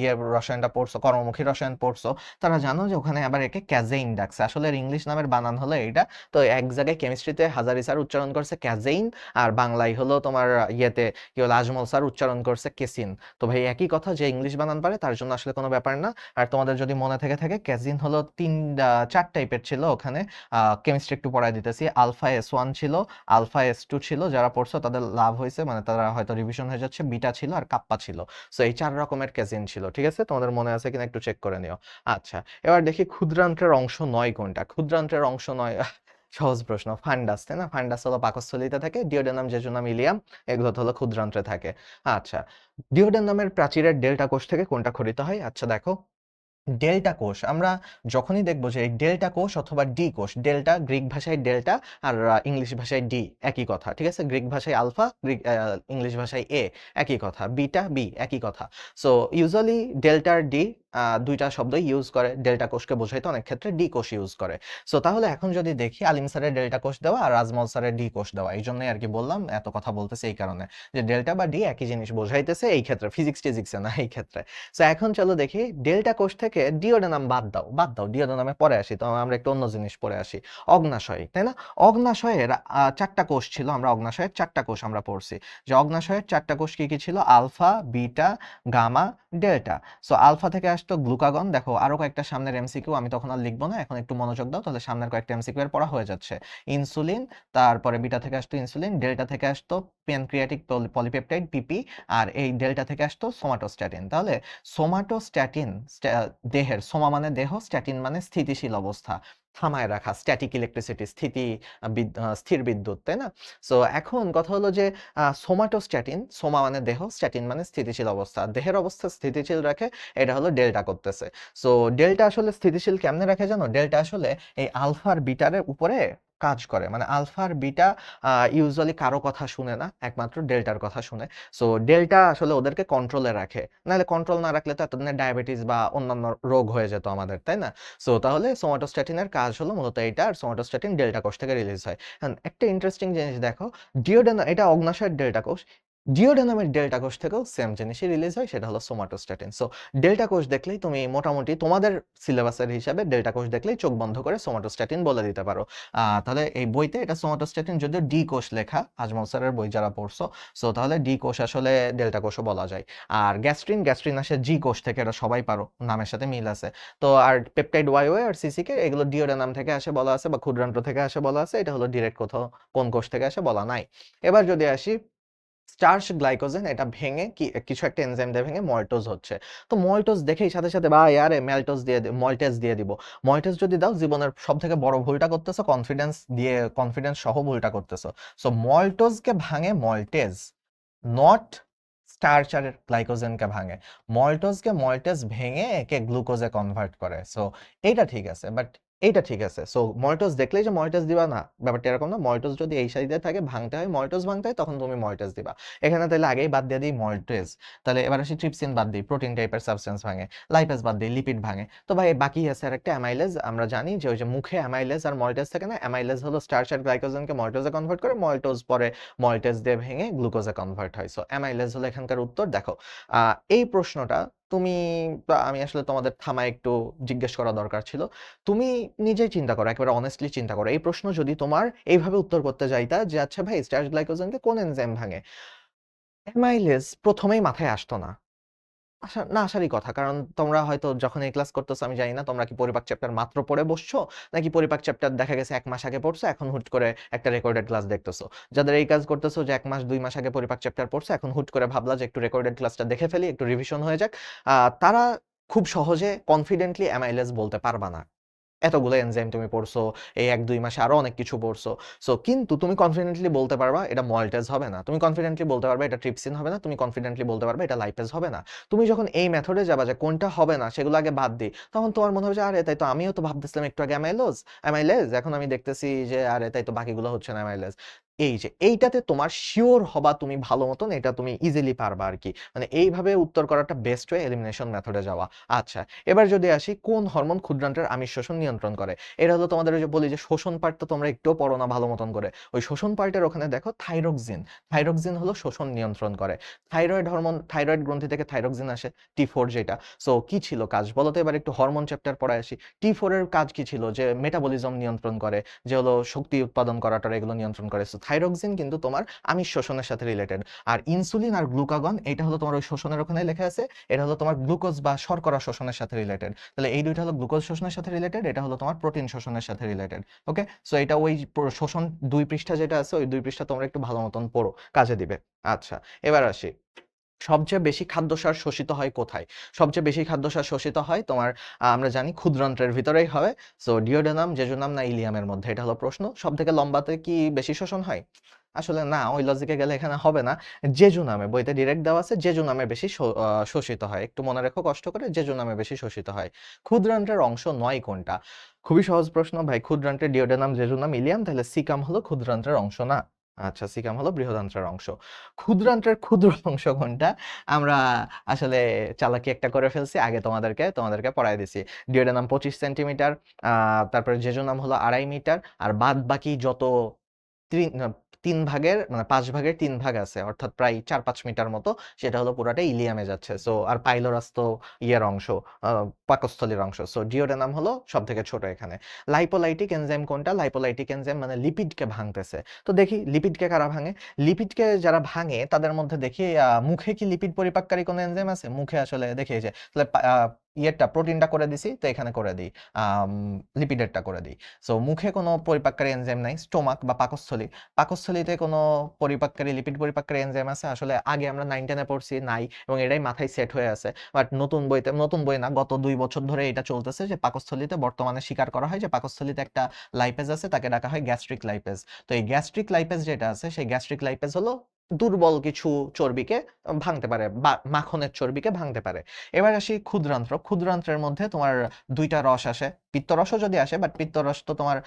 ইয়ে রসায়নটা পড়ছো, কর্মমুখী রসায়ন পড়ছো, তারা জানো যে ওখানে আবার একে ক্যাজেইন ডাকছে, আসলে এর ইংলিশ নামের বানান হলো এইটা। তো এক জায়গায় কেমিস্ট্রিতে হাজারি স্যার উচ্চারণ করছে ক্যাজেইন, আর বাংলায় হলো তোমার ইয়েতে কি হলো আজমল স্যার উচ্চারণ করছে কেসিন। তো ভাই একই কথা, যে ইংলিশ বানান পারে তার জন্য আসলে কোনো ব্যাপার না। আর তোমাদের যদি মনে থেকে থাকে, ক্যাজিন হলো 4 টাইপের ছিল ওখানে, কেমিস্ট্রি একটু পড়ায় দিতেছি। আলফা S1 ছিল, আলফা S2 ছিল, যারা পড়ছো তাদের লাভ হয়েছে, মানে তারা হয়তো রিভিশন হয়ে যাচ্ছে। বিটা ছিল আর কাপ্পা ছিল। সো এই 4 রকমের ক্যাজিন ছিল, ঠিক আছে, তোমাদের মনে আছে কিনা একটু চেক করে নিও। আচ্ছা, এবার দেখি ক্ষুদ্রান্ত্রের অংশ 9 কোনটা? ক্ষুদ্রান্ত্রের অংশ 9, সহজ প্রশ্ন, ফান্ডাস, তাই না? ফান্ডাস হলো পাকস্থলীতে থাকে, ডিওডেনাম, জেজুনাম, ইলিয়াম, এগুলো তো হলো ক্ষুদ্রান্ত্রে থাকে। আচ্ছা, ডিওডেনামের প্রাচীরের ডেল্টা কোষ থেকে কোনটা খরিত হয়? আচ্ছা দেখো, ডেল্টা কোষ আমরা যখনই দেখবো যে এই ডেল্টা কোষ অথবা ডি কোষ, ডেল্টা গ্রিক ভাষায় ডেল্টা আর ইংলিশ ভাষায় ডি একই কথা, ঠিক আছে? গ্রিক ভাষায় আলফা, ইংলিশ ভাষায় এ একই কথা, বিটা বি একই কথা। সো ইউজুয়ালি ডেল্টা আর ডি দুইটা শব্দই ইউজ করে, ডেল্টা কোষকে বোঝাইতে অনেক ক্ষেত্রে ডি কোষ ইউজ করে। সো তাহলে এখন যদি দেখি আলিম স্যারের ডেল্টা কোষ দেওয়া আর রাজমল স্যারের ডি কোষ দেওয়া, এই জন্যই আর কি বললাম, এত কথা বলতেছে এই কারণে যে ডেল্টা বা ডি একই জিনিস বোঝাইতেছে এই ক্ষেত্রে, ফিজিক্স টিজিক্সে না এই ক্ষেত্রে। সো এখন চলো দেখি ডেল্টা কোষ থেকে ডিওডেনাম বাদ দাও, বাদ দাও, ডিওডেনামে পরে আসি, তো আমরা একটু অন্য জিনিস পরে আসি। অগ্নাশয়, তাই না? অগ্নাশয়ের চারটা কোষ ছিল, আমরা অগ্নাশয়ের চারটা কোষ আমরা পড়ছি, যে অগ্নাশয়ের চারটা কোষ কি কি ছিল? Alpha, beta, gamma, delta. So alpha থেকে আসতো গ্লুকাগন, দেখো আরো কয়েকটা সামনের এমসিকিউ, আমি তখন আর লিখবো না, এখন একটু মনোযোগ দাও, তাহলে সামনের কয়েকটা এমসিকিউ এর পড়া হয়ে যাচ্ছে। ইনসুলিন, তারপরে বিটা থেকে আসতো ইনসুলিন, ডেল্টা থেকে আসতো প্যানক্রিয়াটিক পলিপেপটাইড পিপি, আর এই ডেল্টা থেকে আসতো সোমাটোস্ট্যাটিন। তাহলে সোমাটোস্ট্যাটিন, দেহের, সোমা মানে দেহ, স্ট্যাটিন মানে স্থিতিশীল অবস্থা, থামায় রাখা, স্ট্যাটিক ইলেকট্রিসিটি, স্থির বিদ্যুৎ, তাই না? সো এখন কথা হলো যে সোমাটোস্ট্যাটিন, সোমা মানে দেহ, স্ট্যাটিন মানে স্থিতিশীল অবস্থা, দেহের অবস্থা স্থিতিশীল রাখে, এটা হলো ডেল্টা করতেছে। সো ডেল্টা আসলে স্থিতিশীল কেমনে রাখে জানো? ডেল্টা আসলে এই আলফার বিটারের উপরে কাজ করে, মানে আলফা আর বিটা ইউজুয়ালি কারো কথা শুনে না, একমাত্র ডেল্টার কথা শুনে। সো ডেল্টা আসলে ওদেরকে কন্ট্রোলে রাখে, নাহলে কন্ট্রোল না রাখলে তো এতদিনে ডায়াবেটিস বা অন্যান্য রোগ হয়ে যেত আমাদের, তাই না? সো তাহলে সোমাটোস্ট্যাটিনের কাজ হলো মূলত এইটা, আর সোমাটোস্ট্যাটিন ডেল্টা কোষ থেকে রিলিজ হয়। একটা ইন্টারেস্টিং জিনিস দেখো, ডিওডেনাম, এটা অগ্নাশয়ের ডেল্টা কোষ, ডিওডেনামের ডেল্টা কোষ থেকেও সেম জিনিসই রিলিজ হয়, সেটা হলো সোমাটোস্ট্যাটিন। সো ডেল্টা কোষ দেখলেই তুমি মোটামুটি তোমাদের সিলেবাসের হিসাবে ডেল্টা কোষ দেখলেই চোখ বন্ধ করে সোমাটোস্ট্যাটিন বলে দিতে পারো। তাহলে এই বইতে এটা সোমাটোস্ট্যাটিন যদিও ডি কোষ লেখা, আজমল স্যারের বই যারা পড়ছো, সো তাহলে ডি কোষ আসলে ডেল্টা কোষও বলা যায়। আর গ্যাস্ট্রিন, গ্যাস্ট্রিন আসে জি কোষ থেকে, এটা সবাই পারো, নামের সাথে মিল আছে। তো আর পেপটাইড ওয়াইওয়ে আর সিসিকে, এগুলো ডিওডেনাম থেকে আসে বলা আছে বা ক্ষুদ্রান্ত থেকে আসে বলা আছে, এটা হলো ডিরেক্ট কোথাও কোন কোষ থেকে আসে বলা নাই। এবার যদি আসি স্টার্চ গ্লাইকোজেন, এটা ভেঙে কিছু একটা এনজাইম দিয়ে ভেঙে মল্টোজ হচ্ছে। তো মল্টোজ দেখেই সাথে সাথে বা আরে মেলটোজ দিয়ে মল্টেজ দিয়ে দিব, মল্টেজ যদি দাও জীবনের সব থেকে বড় ভুলটা করতেছো, কনফিডেন্স দিয়ে, কনফিডেন্স সহ ভুলটা করতেছো। সো মল্টোজকে ভাঙে মল্টেজ, নট স্টার্চ আর গ্লাইকোজেনকে ভাঙে। মল্টোজকে মল্টেজ ভেঙে একে গ্লুকোজে কনভার্ট করে। সো এইটা ঠিক আছে, বাট এইটা ঠিক আছে। সো মল্টোজ দেখলেই যে মল্টেজ দিবা না, ব্যাপারটা এরকম না। মল্টোজ যদি এই সাইডে থাকে, ভাঙতে হয়, মল্টোজ ভাঙতে হয়, তখন তুমি মল্টেজ দিবা। এখানে তাহলে আগেই বাদ দিয়ে দিই মল্টেজ, তাহলে এবার আসি ট্রিপসিন বাদ দিই, প্রোটিন টাইপের সাবস্টেন্স ভাঙে। লাইপেজ বাদ দিই, লিপিড ভাঙে। তো ভাই বাকি আছে আর একটা অ্যামাইলেজ। আমরা জানি যে ওই যে মুখে অ্যামাইলেজ আর মল্টেজ থাকে না, অ্যামাইলেজ হলো স্টার্চ আর গ্লাইকোজেনকে মল্টোজে কনভার্ট করে, মল্টোজ পরে মল্টেজ দিয়ে ভেঙে গ্লুকোজে কনভার্ট হয়। সো অ্যামাইলেজ হলো এখানকার উত্তর। দেখো এই প্রশ্নটা তুমি, আমি আসলে তোমাদের থামায় একটু জিজ্ঞেস করা দরকার ছিল। তুমি নিজেই চিন্তা করো, একেবারে অনেস্টলি চিন্তা করো, এই প্রশ্ন যদি তোমার এইভাবে উত্তর করতে যাইতা যে আচ্ছা ভাই স্টার্চ গ্লাইকোজেনকে কোন এনজাইম ভাঙে, অ্যামাইলেজ প্রথমেই মাথায় আসতো না। আসারই কথা। কারণ তোমরা হয়তো যখন এই ক্লাস করতেছো, আমি জানি না তোমরা কি পরিপাক চ্যাপ্টার মাত্র পড়ে বসছো, নাকি পরিপাক চ্যাপ্টার দেখা গেছে ১ মাস আগে পড়ছো, এখন হুট করে একটা রেকর্ডেড ক্লাস দেখতেছো। যাদের এই কাজ করতেছো যে ১ মাস ২ মাস আগে পরিপাক চ্যাপ্টার পড়ছো, এখন হুট করে ভাবলা যে একটু রেকর্ডেড ক্লাসটা দেখে ফেলি, একটু রিভিশন হয়ে যাক। তারা খুব সহজে কনফিডেন্টলি অ্যামাইলেজ বলতে পারবা না। এতগুলো এনজাইম তুমি পড়ছো, এই ১-২ মাসে আরো অনেক কিছু পড়ছো। সো কিন্তু তুমি কনফিডেন্টলি বলতে পারবা এটা মল্টেজ হবে না। তুমি কনফিডেন্টলি বলতে পারবা এটা ট্রিপসিন হবে না। তুমি কনফিডেন্টলি বলতে পারবা এটা লাইপেজ হবে না। তুমি যখন এই মেথডে যাবা যে কোনটা হবে না সেগুলো আগে বাদ দিই, তখন তোমার মনে হবে যে আরে তাই তো আমিও তো ভাবতেছিলাম একটু আগে অ্যামাইলেজ, এখন আমি দেখতেছি যে আরে তাই তো বাকিগুলো হচ্ছে না অ্যামাইলেজ। এই যে এইটাতে তোমার শিওর হবা তুমি ভালো মতন, এটা তুমি ইজিলি পারবা আরকি। মানে এইভাবে উত্তর করাটা বেস্ট ওয়ে এলিমিনেশন মেথডে যাওয়া। আচ্ছা, এবার যদি আসি কোন হরমোন ক্ষুদ্রান্তের আমিষ শোষণ নিয়ন্ত্রণ করে? এটা হলো তোমাদের ওই যে বলি যে শোষণ পার্ট তো তোমরা একটুও পড়ো না ভালো মতন করে। ওই শোষণ পার্টের ওখানে দেখো থাইরক্সিন। থাইরক্সিন হলো শোষণ নিয়ন্ত্রণ করে। থাইরয়েড হরমোন, থাইরয়েড গ্রন্থি থেকে থাইরক্সিন আসে, T4 যেটা। সো কি ছিল কাজ বলো তো? এবার একটু হরমোন চ্যাপ্টার পড়ায় আসি। T4 এর কাজ কি ছিল? যে মেটাবলিজম নিয়ন্ত্রণ করে, যে হলো শক্তি উৎপাদন করাটা, এগুলো নিয়ন্ত্রণ করে। সো থাইরক্সিন কিন্তু তোমার আমিষ শোষণের সাথে রিলেটেড। আর ইনসুলিন আর গ্লুকাগন, এটা হলো তোমার ওই শোষণের ওখানে লেখা আছে, এটা হলো তোমার গ্লুকোজ বা শর্করা শোষণের সাথে রিলেটেড। তাহলে এই দুইটা হলো গ্লুকোজ শোষণের সাথে রিলেটেড, এটা হলো তোমার প্রোটিন শোষণের সাথে রিলেটেড। ওকে, সো এটা ওই শোষণ ২ পৃষ্ঠা যেটা আছে, ওই ২ পৃষ্ঠা তোমরা একটু ভালো মতন পড়ো, কাজে দিবে। আচ্ছা, এবার আসি সবচেয়ে বেশি খাদ্যসার শোষিত হয় কোথায়? সবচেয়ে বেশি খাদ্যসার শোষিত হয় তোমার, আমরা জানি ক্ষুদ্রান্ত্রের ভিতরেই হয়। সো ডিওডেনাম, জেজুনাম না ইলিয়ামের মধ্যে, এটা হলো প্রশ্ন। সব থেকে লম্বাতে কি বেশি শোষণ হয়? আসলে না, ওই লজিকে গেলে এখানে হবে না। জেজু নামে বইতে ডিরেক্ট দেওয়া আছে, জেজু নামে বেশি শোষিত হয়। একটু মনে রেখো কষ্ট করে, জেজু নামে বেশি শোষিত হয়। ক্ষুদ্রান্ত্রের অংশ নয় কোনটা? খুবই সহজ প্রশ্ন ভাই। ক্ষুদ্রান্ত্রের ডিওডেনাম, জেজুনাম, ইলিয়াম, তাহলে সিকাম হলো ক্ষুদ্রান্ত্রের অংশ না। আচ্ছা, সিকাম হলো বৃহদান্ত্রের অংশ। ক্ষুদ্রান্ত্রের ক্ষুদ্র অংশ কোনটা? আমরা আসলে চালাকি একটা করে ফেলছি, আগে তোমাদেরকে পড়ায় দিছি। ডিওডেনাম 25 সেন্টিমিটার, তারপরে জেজুনাম হলো 2.5 মিটার, আর বাদ বাকি যত তিন ভাগের মানে 5 ভাগের 3 ভাগ আছে, অর্থাৎ প্রায় 4-5 মিটার মতো, সেটা হলো পুরাটাই ইলিয়ামে যাচ্ছে। সো আর পাইলোরাস তো ইয়ের অংশ, পাকস্থলীর অংশ। সো ডিওডেনাম হলো সব থেকে ছোট এখানে। লাইপোলাইটিক এনজাইম কোনটা? লাইপোলাইটিক এনজাইম মানে লিপিডকে ভাঙতেছে। তো দেখি লিপিডকে কারা ভাঙে? লিপিডকে যারা ভাঙে তাদের মধ্যে দেখি মুখে কি লিপিড পরিপাককারী কোনো এনজাইম আছে? মুখে আসলে দেখি এই যে, তাহলে ইয়েরটা প্রোটিনটা করে দিছি, তো এখানে করে দিই লিপিডেরটা করে দিই। সো মুখে কোনো পরিপাককারী এনজাইম নাই। স্টোমাক বা পাকস্থলী, পাকস্থলীতে কোনো পরিপাককারী লিপিড পরিপাককারী এনজাইম আছে? আসলে আগে আমরা 9-10 পড়ছি নাই, এবং এটাই মাথায় সেট হয়ে আছে। বাট নতুন বই না, গত 2 বছর ধরে এটা চলতেছে যে পাকস্থলীতে বর্তমানে স্বীকার করা হয় যে পাকস্থলীতে একটা লাইপেজ আছে, তাকে ডাকা হয় গ্যাস্ট্রিক লাইপেজ। তো এই গ্যাস্ট্রিক লাইপেজ যেটা আছে, সেই গ্যাস্ট্রিক লাইপেজ হলো দুর্বল কিছু চর্বিকে ভাঙতে পারে, বা মাখনের চর্বিকে ভাঙতে পারে। এবার আসি ক্ষুদ্রান্ত্র। ক্ষুদ্রান্ত্রের মধ্যে তোমার 2টা রস আসে, পিত্তরসও যদি আসে, বাট পিত্তরস তো তোমার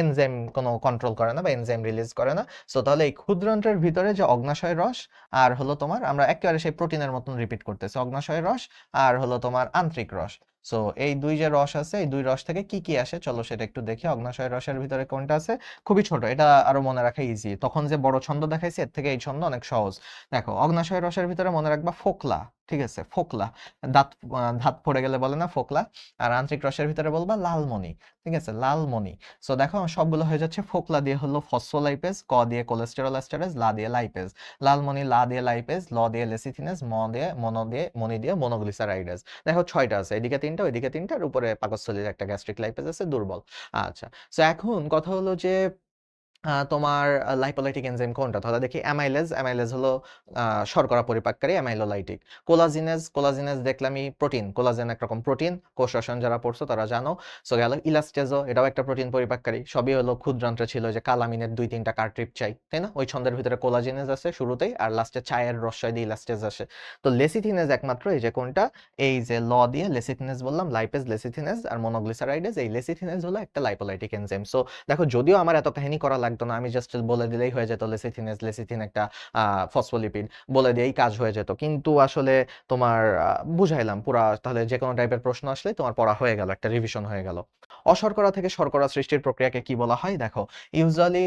এনজাইম কোনো কন্ট্রোল করে না বা এনজাইম রিলিজ করে না। সো তাহলে এই ক্ষুদ্রান্ত্রের ভিতরে যে অগ্নাশয় রস, আর হলো তোমার, আমরা একেবারে সেই প্রোটিনের মতন রিপিট করতেছি, অগ্নাশয় রস আর হলো তোমার আন্ত্রিক রস। সো এই দুই যে রস আছে, এই দুই রস থেকে কি কি আসে চলো সেটা একটু দেখি। অগ্নাশয় রসের ভিতরে কোনটা আছে? খুবই ছোট, এটা আরো মনে রাখা ইজি। তখন যে বড় ছন্দ দেখাইছি, এর থেকে এই ছন্দ অনেক সহজ। দেখো, অগ্নাশয় রসের ভিতরে মনে রাখবা ফোকলা, ঠিক আছে? ফোকলা, দাঁত দাঁত পড়ে গেলে বলে না ফোকলা। আর আন্ত্রিক রসের ভিতরে বলবা লালমণি, ঠিক আছে? লালমণি। সো দেখো আমার সবগুলো হয়ে যাচ্ছে, ফোকলা দিয়ে হলো ফসফোলাইপেজ, ক দিয়ে কোলেস্টেরল এস্টারেজ, লা দিয়ে লাইপেজ। লালমণি, লা দিয়ে লাইপেজ, ল দিয়ে লেসিথিনেজ, মনি দিয়ে মনোগ্লিসারাইডেজ। দেখো 6টা আছে, এদিকে 3টা ওইদিকে 3টা, আর উপরে পাকস্থলীর একটা গ্যাস্ট্রিক লাইপেজ আছে, দুর্বল। আচ্ছা, সো এখন কথা হলো যে তোমার লাইপোলাইটিক এনজাইম কোনটা? তাহলে দেখি অ্যামাইলেজ। অ্যামাইলেজ হলো শর্করা পরিপাককারী, অ্যামাইলোলাইটিক। কোলাজিনেজ, কোলাজিনেজ দেখলামই প্রোটিন। কোলাজেন একরকম প্রোটিন, কোষ রসায়ন যারা পড়ছো তারা জানো। সো গেল ইলাস্টেজো, এটাও একটা প্রোটিন পরিপাককারী। সবই হলো ক্ষুদ্রান্ত্রে ছিল, যে কালামিনের 2-3টা কার্ট্রিপ চাই, তাই না? ওই ছন্দের ভিতরে কোলাজিনেজ আছে শুরুতেই, আর লাস্টে চায়ের রস্যই দিয়ে ইলাস্টেজ আসে। তো লেসিথিনেজ একমাত্র এই যে কোনটা, এই যে ল দিয়ে লেসিথিনেজ বললাম, লাইপেজ, লেসিথিনেজ আর মনোগ্লিসারাইডেজ। এই লেসিথিনেজ হলো একটা লাইপোলাইটিক এনজাইম। সো দেখো, যদিও আমার এত কাহিনী করা লাগতো না, আমি জাস্ট বলে দিলেই হয়ে যেত লেসিথিনেজ, লেসিথিন একটা ফসফোলিপিড, বলে দিয়েই কাজ হয়ে যেত। কিন্তু আসলে তোমার বুঝাইলাম পুরা, তাহলে যে কোনো টাইপের প্রশ্ন আসলে তোমার পড়া হয়ে গেল, একটা রিভিশন হয়ে গেল। অশর্করা থেকে শর্করা সৃষ্টির প্রক্রিয়াকে কি বলা হয়? দেখো, ইউজুয়ালি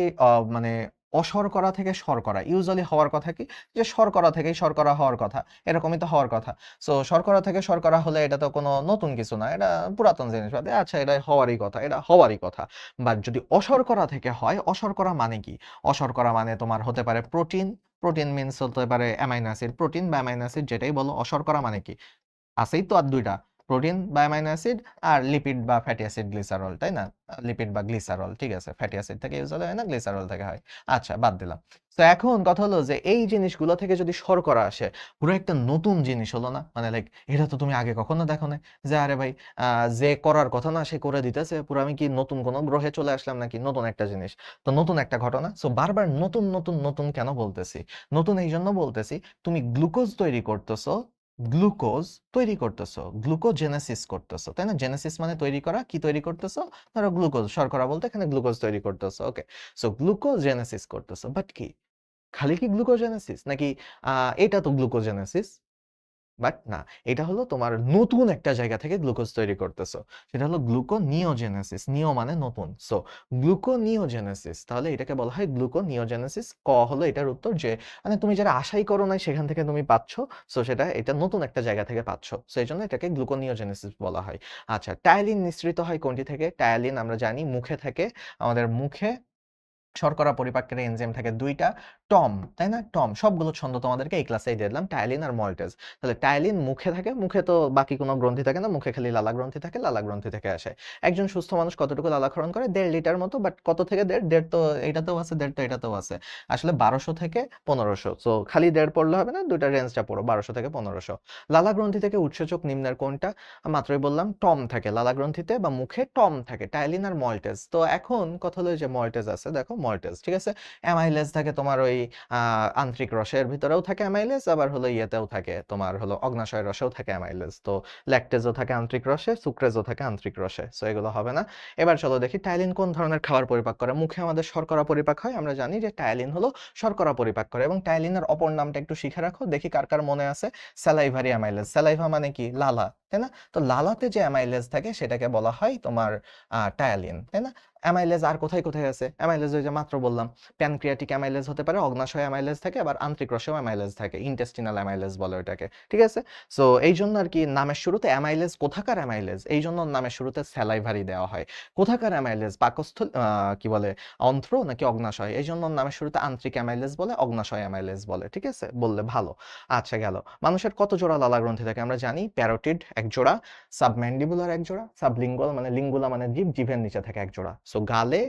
মানে অশর্করা থেকে শর্করা ইউজুয়ালি হওয়ার কথা কি, যে শর্করা থেকেই শর্করা হওয়ার কথা, এরকমই তো হওয়ার কথা। সো শর্করা থেকে শর্করা হলে এটা তো কোনো নতুন কিছু না, এটা পুরাতন জিনিস। আচ্ছা, এটা হওয়ারই কথা, এটা হওয়ারই কথা। বাট যদি অশর্করা থেকে হয়, অশর্করা মানে কি? অশর্করা মানে তোমার হতে পারে প্রোটিন, প্রোটিন মিন্স হতে পারে অ্যামাইনো অ্যাসিড, প্রোটিন বা অ্যামাইনো অ্যাসিড যেটাই বলো। অশর্করা মানে কি? আছেই তো আর 2টা, প্রোটিন বা অ্যামাইনো অ্যাসিড, আর লিপিড বা ফ্যাটি অ্যাসিড, গ্লিসারল, তাই না? লিপিড বা গ্লিসারল, ঠিক আছে? ফ্যাটি অ্যাসিড থেকে ইউজুয়ালি হয় না, গ্লিসারল থেকে হয়। আচ্ছা, বাদ দিলাম। তো এখন কথা হলো যে এই জিনিসগুলো থেকে যদি শর্করা আসে, পুরো একটা নতুন জিনিস হলো না? মানে লাইক, এটা তো তুমি আগে কখনো দেখো না, যে আরে ভাই, যে করার কথা না সে করে দিতেছে, পুরো আমি কি নতুন কোনো গ্রহে চলে আসলাম নাকি? নতুন একটা জিনিস, তো নতুন একটা ঘটনা। সো বারবার নতুন নতুন নতুন কেন বলতেছি? নতুন এই জন্য বলতেছি, তুমি গ্লুকোজ তৈরি করতেছো, গ্লুকোজ তৈরি করতেছো, গ্লুকোজেনেসিস করতেছো, তাই না? জেনেসিস মানে তৈরি করা, কি তৈরি করতেছো? ধরো গ্লুকোজ, শর্করা বলতে এখানে গ্লুকোজ তৈরি করতেছো, ওকে? সো গ্লুকোজেনেসিস করতেছো, বাট কি খালি কি গ্লুকোজেনেসিস নাকি? এটা তো গ্লুকোজেনেসিস, বাট না, এটা হলো তোমার নতুন একটা জায়গা থেকে গ্লুকোজ তৈরি করতেছো, সেটা হলো গ্লুকোনিওজেনেসিস। নিও মানে নতুন, সো গ্লুকোনিওজেনেসিস, তাহলে এটাকে বলা হয় গ্লুকোনিওজেনেসিস। ক হলো এটার উত্তর, যে মানে তুমি যারা আশাই করো নাই সেখান থেকে তুমি পাচ্ছ, সো সেটা এটা নতুন একটা জায়গা থেকে পাচ্ছ, সো এই জন্য এটাকে গ্লুকোনিওজেনেসিস বলা হয়। আচ্ছা, টায়ালিন নিঃসৃত হয় কোনটি থেকে? টায়ালিন আমরা জানি মুখে থেকে, আমাদের মুখে শর্করা পরিপাকের এনজাইম থাকে 2টা, টম, তাই না? টম, সবগুলো ছন্দ তোমাদেরকে এই ক্লাসেই দিয়ে দিলাম, টায়ালিন আর মল্টেজ। তাহলে টায়ালিন মুখে থাকে, মুখে তো বাকি কোনো গ্রন্থি থাকে না, মুখে খালি লালা গ্রন্থি থাকে, লালা গ্রন্থি থেকে আসে। একজন সুস্থ মানুষ কতটুকু লালা ক্ষরণ করে? 1.5 লিটার মতো। বাট কত থেকে 1.5? 1.5 তো এটাতেও আছে, 1.5 তো এটাতেও আছে। আসলে 1200 থেকে 1500। সো খালি 1.5 পড়লে হবে না, দুইটা রেঞ্জটা পড়ো, 1200 থেকে 1500। লালা গ্রন্থি থেকে উৎসেচক নিম্নের কোনটা? মাত্রই বললাম টম থাকে লালা গ্রন্থিতে বা মুখে, টম থাকে টায়ালিন আর মল্টেজ। তো এখন কথা হলো যে মল্টেজ আছে, দেখো মল্টেজ, ঠিক আছে? অ্যামাইলেজ থাকে তোমার ওই আন্ত্রিক রসের ভিতরেও থাকে অ্যামাইলেজ, আবার হলো ইয়েতেও থাকে তোমার হলো অগ্নাশয় রসেও থাকে অ্যামাইলেজ। তো ল্যাকটেজও থাকে আন্ত্রিক রসে, সুক্রেজও থাকে আন্ত্রিক রসে, সো এগুলো হবে না। এবার চলো দেখি টাইলিন কোন ধরনের খাবার পরিপাক করে। মুখে আমাদের শর্করা পরিপাক হয়, আমরা জানি যে টাইলিন হলো শর্করা পরিপাক করে, এবং টাইলিনের অপর নামটা একটু শিখে রাখো, দেখি কার কার মনে আছে। Salivary amylase. স্যালাইভা মানে কি? লালা, তাই না? তো লালাতে যে অ্যামাইলেজ থাকে সেটাকে বলা হয় তোমার টায়ালিন, তাই না? অ্যামাইলেজ আর কোথায় কোথায় আছে? অ্যামাইলেজ ওই যে মাত্র বললাম, প্যানক্রিয়াটিক অ্যামাইলেজ হতে পারে, অগ্নাশয় অ্যামাইলেজ থাকে, আবার আন্ত্রিক রসেও অ্যামাইলেজ থাকে, ইন্টেস্টিনাল অ্যামাইলেজ বলে ওটাকে, ঠিক আছে? সো এই জন্য আর কি নামের শুরুতে অ্যামাইলেজ, কোথাকার অ্যামাইলেজ, এই জন্য নামের শুরুতে স্যালাইভারি দেওয়া হয়। কোথাকার অ্যামাইলেজ, পাকস্থল কি বলে, অন্ত্র নাকি অগ্নাশয়, এই জন্য নামের শুরুতে আন্ত্রিক অ্যামাইলেজ বলে, অগ্নাশয় অ্যামাইলেজ বলে, ঠিক আছে? বললে ভালো। আচ্ছা গেল। মানুষের কত জোড়া লালা গ্রন্থি থাকে আমরা জানি? প্যারোটিড এক জোড়া, সাবম্যান্ডিবুলার এক জোড়া, সাবলিঙ্গুয়াল মানে লিঙ্গুলা মানে জিভ, জিভের নিচে থাকে এক জোড়া। সো গালে,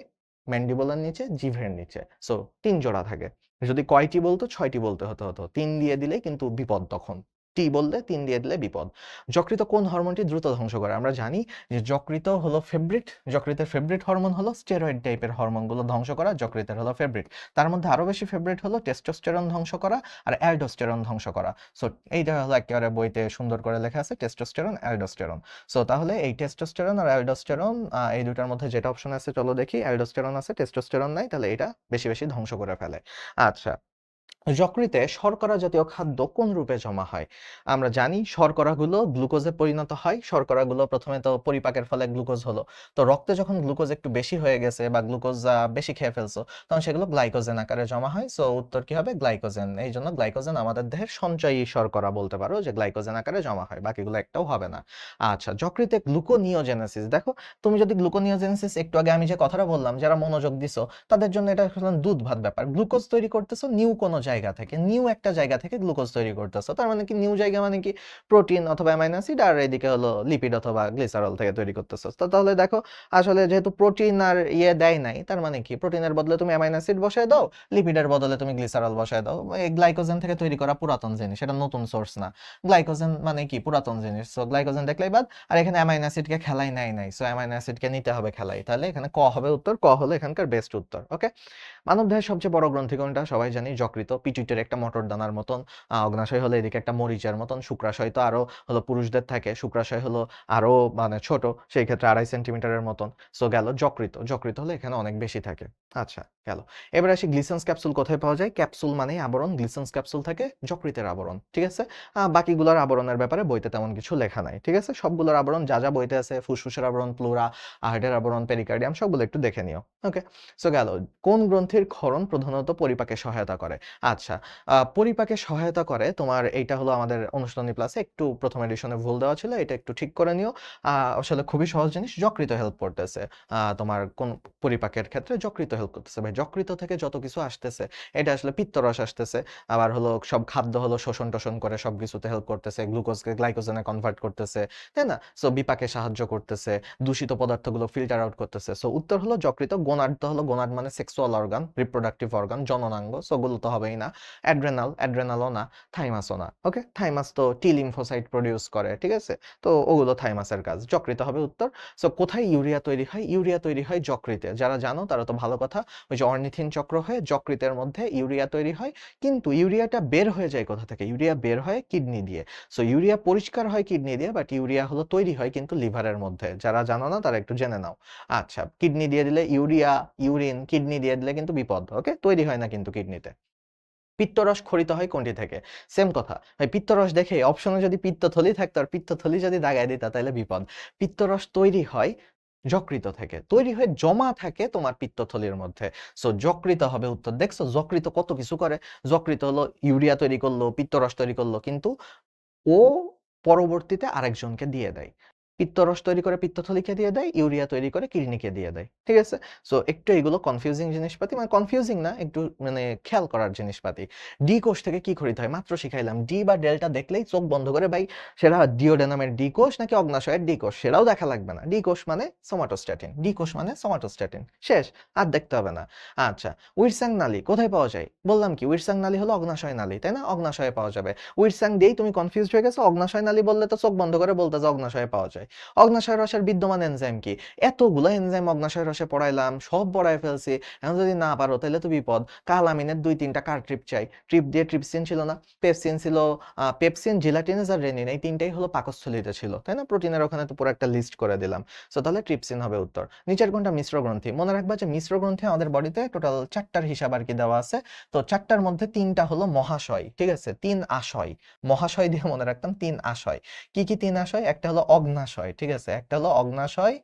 ম্যান্ডিবুলার নিচে, জিভের নিচে, সো 3 জোড়া থাকে। যদি কয়টি বলতো 6টি বলতে হতো, 3 দিয়ে দিলেই কিন্তু বিপদ, তখন টি বললে 3 দিয়ে দিলে বিপদ। যকৃত কোন হরমোনটি দ্রুত ধ্বংস করে? আমরা জানি যে যকৃত হলো ফেব্রিট, যকৃতের ফেব্রিট হরমোন হলো স্টেরয়েড টাইপের হরমোনগুলো ধ্বংস করা, যকৃতের হলো ফেব্রিট। তার মধ্যে আরো বেশি ফেব্রিট হলো টেস্টোস্টেরন ধ্বংস করা আর অ্যালডোস্টেরন ধ্বংস করা। সো এইটা হলো একেবারে বইতে সুন্দর করে লেখা আছে, টেস্টোস্টেরন, অ্যালডোস্টেরন। সো তাহলে এই টেস্টোস্টেরন আর অ্যালডোস্টেরন, এই দুটার মধ্যে যেটা অপশন আছে চলো দেখি। অ্যালডোস্টেরন আছে, টেস্টোস্টেরন নাই, তাহলে এটা বেশি বেশি ধ্বংস করে ফেলে। আচ্ছা, যকৃতে শর্করা জাতীয় খাদ্য কোন রূপে জমা হয়? আমরা জানি শর্করাগুলো গ্লুকোজে পরিণত হয়, শর্করাগুলো প্রথমে তো পরিপাকের ফলে গ্লুকোজ হলো, তো রক্তে যখন গ্লুকোজ একটু বেশি হয়ে গেছে বা গ্লুকোজ বেশি খেয়ে ফেলছো, তখন সেগুলো গ্লাইকোজেন আকারে জমা হয়। সো উত্তর কি হবে? গ্লাইকোজেন। এই জন্য গ্লাইকোজেন আমাদের দেহের সঞ্চয়ী শর্করা, বলতে পারো যে গ্লাইকোজেন আকারে জমা হয়, বাকিগুলো একটাও হবে না। আচ্ছা, যকৃতে গ্লুকোনিওজেনেসিস, দেখো তুমি যদি গ্লুকোনিওজেনেসিস, একটু আগে আমি যে কথাটা বললাম, যারা মনোযোগ দিছো তাদের জন্য এটা আসলে দুধ ভাত ব্যাপার। গ্লুকোজ তৈরি করতেছো নিউ কোনো জায়গা থেকে, নিউ একটা জায়গা থেকে গ্লুকোজ তৈরি করতেছো, তার মানে কি নিউ জায়গা মানে কি প্রোটিন অথবা অ্যামাইনো অ্যাসিড, আর এদিকে হলো লিপিড অথবা গ্লিসারল থেকে তৈরি করতেছো। তো তাহলে দেখো আসলে যেহেতু প্রোটিন আর দেয় নাই, তার মানে কি প্রোটিনের বদলে তুমি অ্যামাইনো অ্যাসিড বসায় দাও, লিপিডের বদলে তুমি গ্লিসারল বসায় দাও। এই গ্লাইকোজেন থেকে তৈরি করা পুরাতন জিনিস, এটা নতুন সোর্স না। গ্লাইকোজেন মানে কি পুরাতন জিনিস, সো গ্লাইকোজেন দেখলেই বাদ। আর এখানে অ্যামাইনো অ্যাসিডকে খেলাই নাই, সো অ্যামাইনো অ্যাসিডকে নিতে হবে খেলাই, তাহলে এখানে ক হবে উত্তর, ক হলো এখানকার বেস্ট উত্তর। ওকে, মানবদেহের সবচেয়ে বড় গ্রন্থি কোনটা? সবাই জানি যকৃত, পিটুইটারি একটা মটর দানার মতন, অগ্নাশয় হলো এদিকে একটা মরিচের মতন, শুক্রাশয় তো আরো হলো পুরুষদের থাকে, শুক্রাশয় হলো আরো মানে ছোট, সেই ক্ষেত্রে 2.5 সেন্টিমিটারের মতন। সো গেল যকৃত, যকৃত হলো এখানে অনেক বেশি থাকে। আচ্ছা গেল। এবার আসি গ্লিসেন্স ক্যাপসুল কোথায় পাওয়া যায়? ক্যাপসুল মানে আবরণ, গ্লিসেন্স ক্যাপসুল থাকে যকৃতের আবরণ, ঠিক আছে? বাকিগুলোর আবরণের ব্যাপারে বইতে তেমন কিছু লেখা নাই, ঠিক আছে? সবগুলোর আবরণ যা যা বইতে আছে, ফুসফুসের আবরণ প্লুরা, হার্টের আবরণ পেরিকার্ডিয়াম, সবগুলো একটু দেখে নিও। ওকে, সো গেল। কোন গ্রন্থির ক্ষরণ প্রধানত পরিপাকে সহায়তা করে? আচ্ছা, পরিপাকে সহায়তা করে তোমার, এইটা হলো আমাদের অনুশীলনী প্লাসে একটু প্রথম এডিশনে ভুল দেওয়া ছিল, এটা একটু ঠিক করে নিও। আসলে খুবই সহজ জিনিস, যকৃত হেল্প করতেছে তোমার কোন পরিপাকের ক্ষেত্রে, যকৃত হেল্প করতেছে। ভাই যকৃত থেকে যত কিছু আসতেছে, এটা আসলে পিত্তরস আসতেছে, আবার হলো সব খাদ্য হলো শোষণ টোষণ করে সব কিছুতে হেল্প করতেছে, গ্লুকোজকে গ্লাইকোজেনে কনভার্ট করতেছে, তাই না? সো বিপাকে সাহায্য করতেছে, দূষিত পদার্থগুলো ফিল্টার আউট করতেছে। সো উত্তর হলো যকৃত। গোনাড তো হলো, গোনাড মানে সেক্সুয়াল অর্গান, রিপ্রোডাক্টিভ অর্গান, জননাঙ্গ, সো গুলো তো হবেই না। অ্যাড্রেনাল, অ্যাড্রেনালও না। থাইমাসও না। ওকে, থাইমাস তো টি লিম্ফোসাইট প্রডিউস করে, ঠিক আছে? তো ওগুলো থাইমাসের কাজ, যকৃত হবে উত্তর। সো কোথায় ইউরিয়া তৈরি হয়? ইউরিয়া তৈরি হয় যকৃতে, যারা জানো তারা তো ভালো কথা। ওই যে অর্নিথিন চক্র হয়ে যকৃতের মধ্যে ইউরিয়া তৈরি হয়, কিন্তু ইউরিয়াটা বের হয়ে যায় কোথা থেকে? ইউরিয়া বের হয় কিডনি দিয়ে। সো ইউরিয়া পরিষ্কার হয় কিডনি দিয়ে, বাট ইউরিয়া হলো তৈরি হয় কিন্তু লিভারের মধ্যে, যারা জানো না তারা একটু জেনে নাও। আচ্ছা, কিডনি দিয়ে দিলে ইউরিয়া, ইউরিন, কিডনি দিয়ে দিলে কিন্তু বিপদ। ওকে, তৈরি হয় না কিন্তু কিডনিতে। পিত্তরস খরিত হয় কোনটি থেকে? সেম কথা ভাই, পিত্তরস দেখে অপশনে যদি পিত্তথলি থাকতো আর পিত্তথলি যদি দাগায় দিতা তাহলে বিপদ। পিত্তরস তৈরি হয় যকৃত থেকে, তৈরি হয়ে জমা থাকে তোমার পিত্তথলির মধ্যে। সো যকৃত হবে উত্তর। দেখছো যকৃত কত কিছু করে? যকৃত হলো ইউরিয়া তৈরি করলো, পিত্তরস তৈরি করলো, কিন্তু ও পরবর্তীতে আরেকজনকে দিয়ে দেয়। পিত্তরস তৈরি করে পিত্তথলিকে দিয়ে দেয়, ইউরিয়া তৈরি করে কিডনিকে দিয়ে দেয়, ঠিক আছে? সো একটু এগুলো কনফিউজিং জিনিসপাতি, মানে কনফিউজিং না, একটু মানে খেয়াল করার জিনিসপাতি। ডি কোষ থেকে কি খরিত হয়? মাত্র শিখাইলাম, ডি বা ডেল্টা দেখলেই চোখ বন্ধ করে ভাই, সেটা ডিওডেনামের ডি কোষ নাকি অগ্নাশয়ের ডি কোষ সেটাও দেখা লাগবে না। ডি কোষ মানে সোমাটোস্ট্যাটিন, ডি কোষ মানে সোমাটোস্ট্যাটিন, শেষ, আর দেখতে হবে না। আচ্ছা, উইরসাং নালী কোথায় পাওয়া যায়? বললাম কি উইরসাং নালী হলো অগ্নাশয় নালী, তাই না? অগ্নাশয়ে পাওয়া যাবে। উইরসাং দিয়েই তুমি কনফিউজড হয়ে গেছো, অগ্নাশয় নালী বললে তো চোখ বন্ধ করে বলতে যে অগ্নাশয়ে পাওয়া যায়। যায়। অগ্ন্যাশয় রসের বিদ্যমান এনজাইম কি? এতগুলো এনজাইম অগ্ন্যাশয় রসে পড়াইলাম, সব পড়ায় ফেলছি, এখন যদি না পারো তাহলে তো বিপদ। কালামিনের 2-3টা কার ট্রিপ চাই। ট্রিপ দিয়ে ট্রিপসিন ছিল না, পেপসিন ছিল, পেপসিন, জিলাটিনেজ আর রেনিন, এই তিনটাই হলো পাকস্থলীতে ছিল, তাই না? প্রোটিনের ওখানে তো পুরো একটা লিস্ট করে দিলাম। সো তাহলে ট্রিপসিন হবে উত্তর। নিচের কোনটা মিশ্র গ্রন্থি? মনে রাখবা যে মিশ্র গ্রন্থি আমাদের বডিতে টোটাল 4টার হিসাব আর কি দেওয়া আছে। তো 4টার মধ্যে 3টা হলো মহাশয়, ঠিক আছে? 3 আশয়, মহাশয় দিয়ে মনে রাখতাম 3 আশয়। কি কি 3 আশয়? একটা হলো অগ্ন্যাশয়, ঠিক আছে? একটা হলো অগ্ন্যাশয়,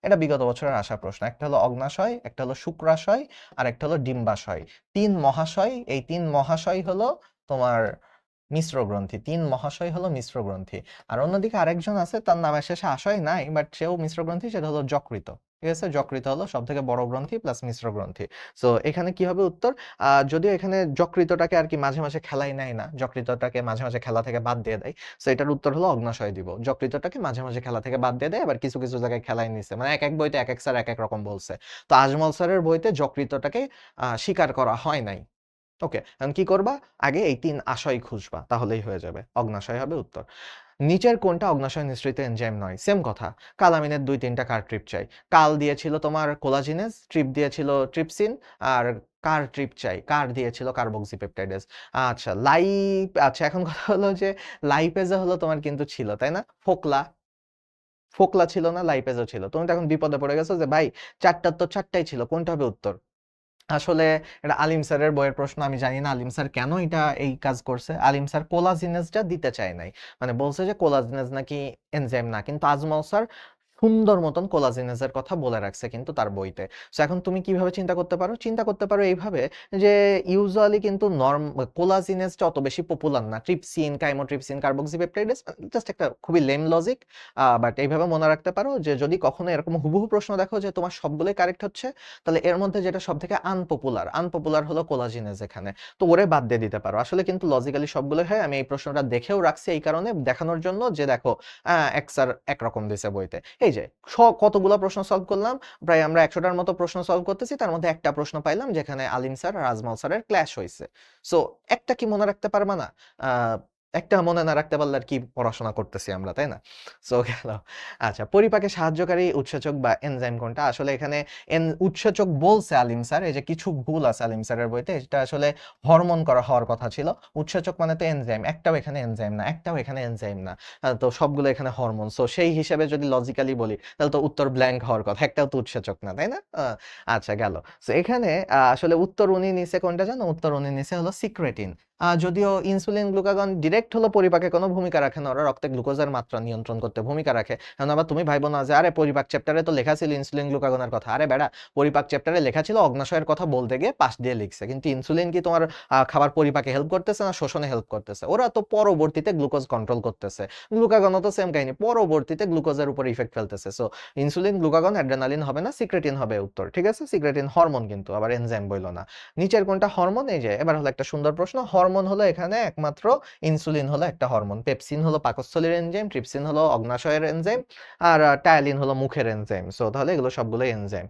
এটা বিগত বছরের আসা প্রশ্ন। একটা হলো অগ্ন্যাশয়, একটা হলো শুক্রাশয়, আর একটা হলো ডিম্বাশয়। 3 মহাশয়, এই 3 মহাশয় হলো তোমার মিশ্র গ্রন্থি। 3 মহাশয় হলো মিশ্র গ্রন্থি। আর অন্যদিকে আরেকজন আছে, তার নামের শেষে আশয় নাই, বাট সেও মিশ্র গ্রন্থি, সেটা হলো যকৃত, ঠিক আছে? যকৃত হলো সব থেকে বড় গ্রন্থি প্লাস মিশ্র গ্রন্থি। সো এখানে কি হবে উত্তর? যদিও এখানে যকৃতটাকে আর কি মাঝে মাঝে খেলাই নেয় না, যকৃতটাকে মাঝে মাঝে খেলা থেকে বাদ দিয়ে দেয়। সো এটার উত্তর হলো অগ্ন্যাশয় দিব। যকৃতটাকে মাঝে মাঝে খেলা থেকে বাদ দিয়ে দেয়, আবার কিছু কিছু জায়গায় খেলায় নিছে, মানে এক এক বইতে এক এক স্যার এক এক রকম বলছে। তো আজমল স্যারের বইতে যকৃতটাকে স্বীকার করা হয় নাই। ওকে, এখন কি করবা? আগে এই 3 আশয় খুঁজবা, তাহলেই হয়ে যাবে। অগ্ন্যাশয় হবে উত্তর। নিচের কোনটা অগ্ন্যাশয় নিঃসৃত এনজাইম নয়? সেম কথা, কালামিনের 2-3টা কার ট্রিপ চাই। কাল দিয়েছিল তোমার কোলাজিনেজ, ট্রিপ দিয়েছিল ট্রিপসিন, আর কার ট্রিপ চাই, কার দিয়েছিল কার্বক্সিপেপটাইডেজ। আচ্ছা আচ্ছা, এখন কথা হলো যে লাইপেজে হলো তোমার কিন্তু ছিল, তাই না? ফোকলা, ফোকলা ছিল না, লাইপেজও ছিল। তুমি তো এখন বিপদে পড়ে গেছো যে ভাই 4টার তো 4টাই ছিল, কোনটা হবে উত্তর? আসলে এটা আলিম স্যারের বইয়ের প্রশ্ন। আমি জানি না আলিম স্যার কেন এটা এই কাজ করছে। আলিম স্যার কোলাজিনেজটা দিতে চায় নাই, মানে বলছে যে কোলাজিনেজ নাকি এনজাইম না, কিন্তু আজমল স্যার সুন্দর মতন কোলাজিনেজের কথা বলে রাখছে কিন্তু তার বইতে। সো এখন তুমি কিভাবে চিন্তা করতে পারো? চিন্তা করতে পারো এইভাবে যে ইউজুয়ালি কিন্তু কোলাজিনেজটা অত বেশি পপুলার না। ট্রিপসিন, কাইমোট্রিপসিন, কার্বক্সিপেপটাইডেস, জাস্ট একটা খুবই লেম লজিক। বাট এইভাবে মনে রাখতে পারো যে যদি কখনো এরকম হুবহু প্রশ্ন দেখো যে তোমার সবগুলোই কারেক্ট হচ্ছে, তাহলে এর মধ্যে যেটা সবথেকে আনপপুলার হলো কোলাজিনেজ এখানে। তো ওরে বাদ দিয়ে দিতে পারো। আসলে কিন্তু লজিক্যালি সবগুলোই হয়। আমি এই প্রশ্নটা দেখেও রাখছি এই কারণে, দেখানোর জন্য যে দেখো এক স্যার একরকম দিছে বইতে। এই যে কতগুলো প্রশ্ন সলভ করলাম, প্রায় আমরা 100টার মতো প্রশ্ন সলভ করতেছি, তার মধ্যে একটা প্রশ্ন পাইলাম যেখানে আলিম স্যার আর আজমল স্যারের ক্ল্যাশ হয়েছে। সো একটা কি মনে রাখতে পারবা না? আহ, একটা মনে না রাখতে পারলে আর কি পড়াশোনা করতেছি আমরা, তাই না? সো গেল। আচ্ছা, পরিপাকে সাহায্যকারী উৎসেচক বা এনজাইম কোনটা? আসলে এখানে উৎসেচক বলছে আলিম স্যার, এই যে কিছু ভুল আছে আলিম স্যারের বইতে, এটা আসলে হরমোন করা হওয়ার কথা ছিল। উৎসেচক মানে তো এনজাইম, একটাও এখানে এনজাইম না, একটাও এখানে এনজাইম না। তো সবগুলো এখানে হরমোন। সো সেই হিসাবে যদি লজিক্যালি বলি তাহলে তো উত্তর ব্ল্যাঙ্ক হওয়ার কথা, একটাও তো উৎসেচক না, তাই না? আচ্ছা গেল। সো এখানে আসলে উত্তর উনি নিচে কোনটা জানো? উত্তর উনি নিচে হলো সিক্রেটিন। যদিও ইনসুলিন গ্লুকাগন ডিরেক্ট হলো পরিপাকে কোনো ভূমিকা রাখে না, ওরা রক্তে গ্লুকোজের মাত্রা নিয়ন্ত্রণ করতে ভূমিকা রাখে। এখন আবার তুমি ভাইবো না যে আরে পরিপাক চ্যাপ্টারে তো লেখা ছিল ইনসুলিন গ্লুকাগনের কথা। আরে বেড়া, পরিপাক চ্যাপ্টারে লেখা ছিল অগ্ন্যাশয়ের কথা বলতে গিয়ে পাশ দিয়ে লিখছে, কিন্তু ইনসুলিন কি তোমার খাবার পরিপাকে হেল্প করতেছে না শোষণে হেল্প করতেছে? ওরা তো পরবর্তীতে গ্লুকোজ কন্ট্রোল করতেছে। গ্লুকাগনও তো সেম কাহিনী, পরবর্তীতে গ্লুকোজের উপর ইফেক্ট ফেলতেছে। সো ইনসুলিন গ্লুকাগন অ্যাড্রেনালিন হবে না, সিক্রেটিন হবে উত্তর, ঠিক আছে? সিক্রেটিন হরমোন, কিন্তু আবার এনজাইম বইলো না। নিচের কোনটা হরমোন? এই যে এবার হলো একটা সুন্দর প্রশ্ন। হরমোন হলো এখানে একমাত্র ইনসুলিন হলো একটা হরমোন। পেপসিন হলো পাকস্থলীর এনজাইম, ট্রিপসিন হলো অগ্ন্যাশয়ের এনজাইম, আর টায়ালিন হলো মুখের এনজাইম। সো তাহলে এগুলো সবগুলো এনজাইম।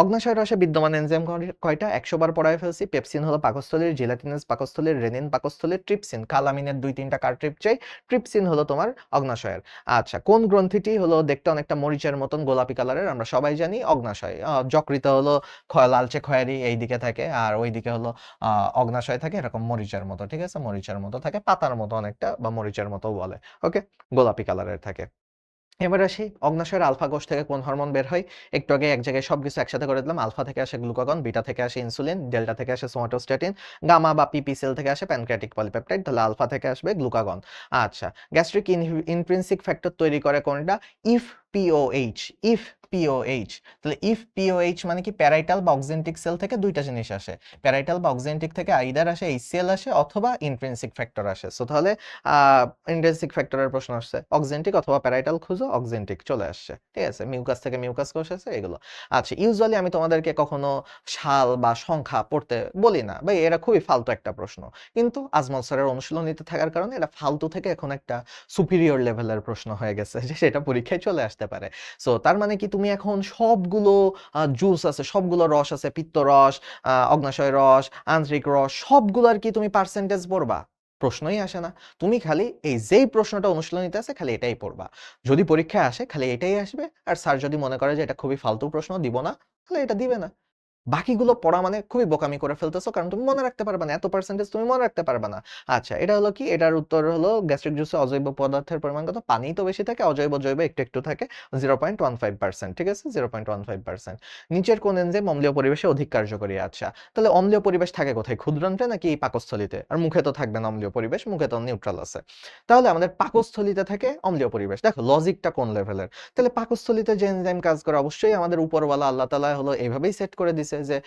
অগ্ন্যাশয় রসে বিদ্যমান এনজাইম কয়টা? 100 বার পড়ায় ফেলছি। পেপসিন হলো পাকস্থলীর, জিলাটিনেজ পাকস্থলীর, রেনিন পাকস্থলীর, ট্রিপসিন কালামিনের 2-3টা কার ট্রিপ চাই। ট্রিপসিন হলো তোমার অগ্ন্যাশয়ের। আচ্ছা, কোন গ্রন্থিটি হলো দেখতে অনেকটা মরিচের মতন গোলাপি কালারের? আমরা সবাই জানি অগ্ন্যাশয়। যকৃত হলো লালচে খয়েরি এই দিকে থাকে, আর ওই দিকে হলো অগ্ন্যাশয় থাকে এরকম মরিচের মতো, ঠিক আছে? মরিচের মতো থাকে, পাতার মতো অনেকটা, বা মরিচের মতো বলে। ওকে, গোলাপি কালারের থাকে। এবার আসি অগ্ন্যাশয়ের আলফা কোষ থেকে কোন হরমোন বের হয়? একটু আগে এক জায়গায় সবকিছু একসাথে করে দিলাম। আলফা থেকে আসে গ্লুকাগন, বিটা থেকে আসে ইনসুলিন, ডেল্টা থেকে আসে সোমাটোস্ট্যাটিন, গামা বা পিপি সেল থেকে আসে প্যানক্রিয়াটিক পলিপেপটাইড। তাহলে আলফা থেকে আসবে গ্লুকাগন। আচ্ছা, গ্যাস্ট্রিক ইনট্রিনসিক ফ্যাক্টর তৈরি করে কোনটা? If pOH, if pOH. তাহলে ইফ পিওএইচ মানে কি? প্যারাইটাল বা অক্সেন্টিক সেল থেকে দুইটা জিনিস আসে। প্যারাইটাল বা অক্সেন্টিক থেকে আইদার আসে এইচসিএল আসে অথবা ইনট্রিনসিক ফ্যাক্টর আসে। সো তাহলে ইনট্রিনসিক ফ্যাক্টরের প্রশ্ন আসছে, অক্সেন্টিক অথবা প্যারাইটাল খুঁজো, অক্সেন্টিক চলে আসছে, ঠিক আছে? মিউকাস থেকে মিউকাস কোষ আছে এগুলো। আচ্ছা, ইউজুয়ালি আমি তোমাদেরকে কখনো সাল বা সংখ্যা পড়তে বলি না ভাই, এরা খুবই ফালতু একটা প্রশ্ন, কিন্তু আজমল স্যারের অনুশীলনীতে থাকার কারণে এটা ফালতু থেকে এখন একটা সুপিরিয়র লেভেলের প্রশ্ন হয়ে গেছে যে সেটা পরীক্ষায় চলে আসতে পারে। সো তার মানে কি তুমি এখন সবগুলো জুস আছে, সবগুলো রস আছে, পিত্ত রস, অগ্ন্যাশয় রস, আন্ত্রিক রস, সবগুলোর কি তুমি পার্সেন্টেজ পড়বা? প্রশ্নই আসে না। তুমি খালি এই যেই প্রশ্নটা অনুশীলনীতে আছে খালি এটাই পড়বা। যদি পরীক্ষায় আসে খালি এটাই আসবে। আর স্যার যদি মনে করে যে এটা খুবই ফালতু প্রশ্ন, দিব না, তাহলে এটা দিবে না। বাকিগুলো পড়া মানে খুবই বোকামি করে ফেলতেছো, কারণ তুমি মনে রাখতে পারবে না, এত পার্সেন্টেজ তুমি মনে রাখতে পারবে না। আচ্ছা, এটা হলো কি? এটার উত্তর হলো গ্যাস্ট্রিক জুসে অজৈব পদার্থের পরিমাণ কত? পানি তো বেশি থাকে, অজৈব জৈব একটু একটু থাকে, 0.15%। ঠিক আছে, 0.15%। নিচের কোন এনজাইম অম্লীয় পরিবেশে অধিক কার্যকরী? আচ্ছা, তাহলে অম্লীয় পরিবেশ থাকে কোথায়? ক্ষুদ্রান্তে নাকি পাকস্থলীতে? আর মুখে তো থাকবে না অম্লীয় পরিবেশ, মুখে তো নিউট্রাল আছে। তাহলে আমাদের পাকস্থলীতে থাকে অম্লীয় পরিবেশ। দেখো লজিকটা কোন লেভেলের। তাহলে পাকস্থলীতে যে এনজাইম কাজ করে, অবশ্যই আমাদের উপরওয়ালা আল্লাহ তাআলা হলো এইভাবেই সেট করে দিছে যে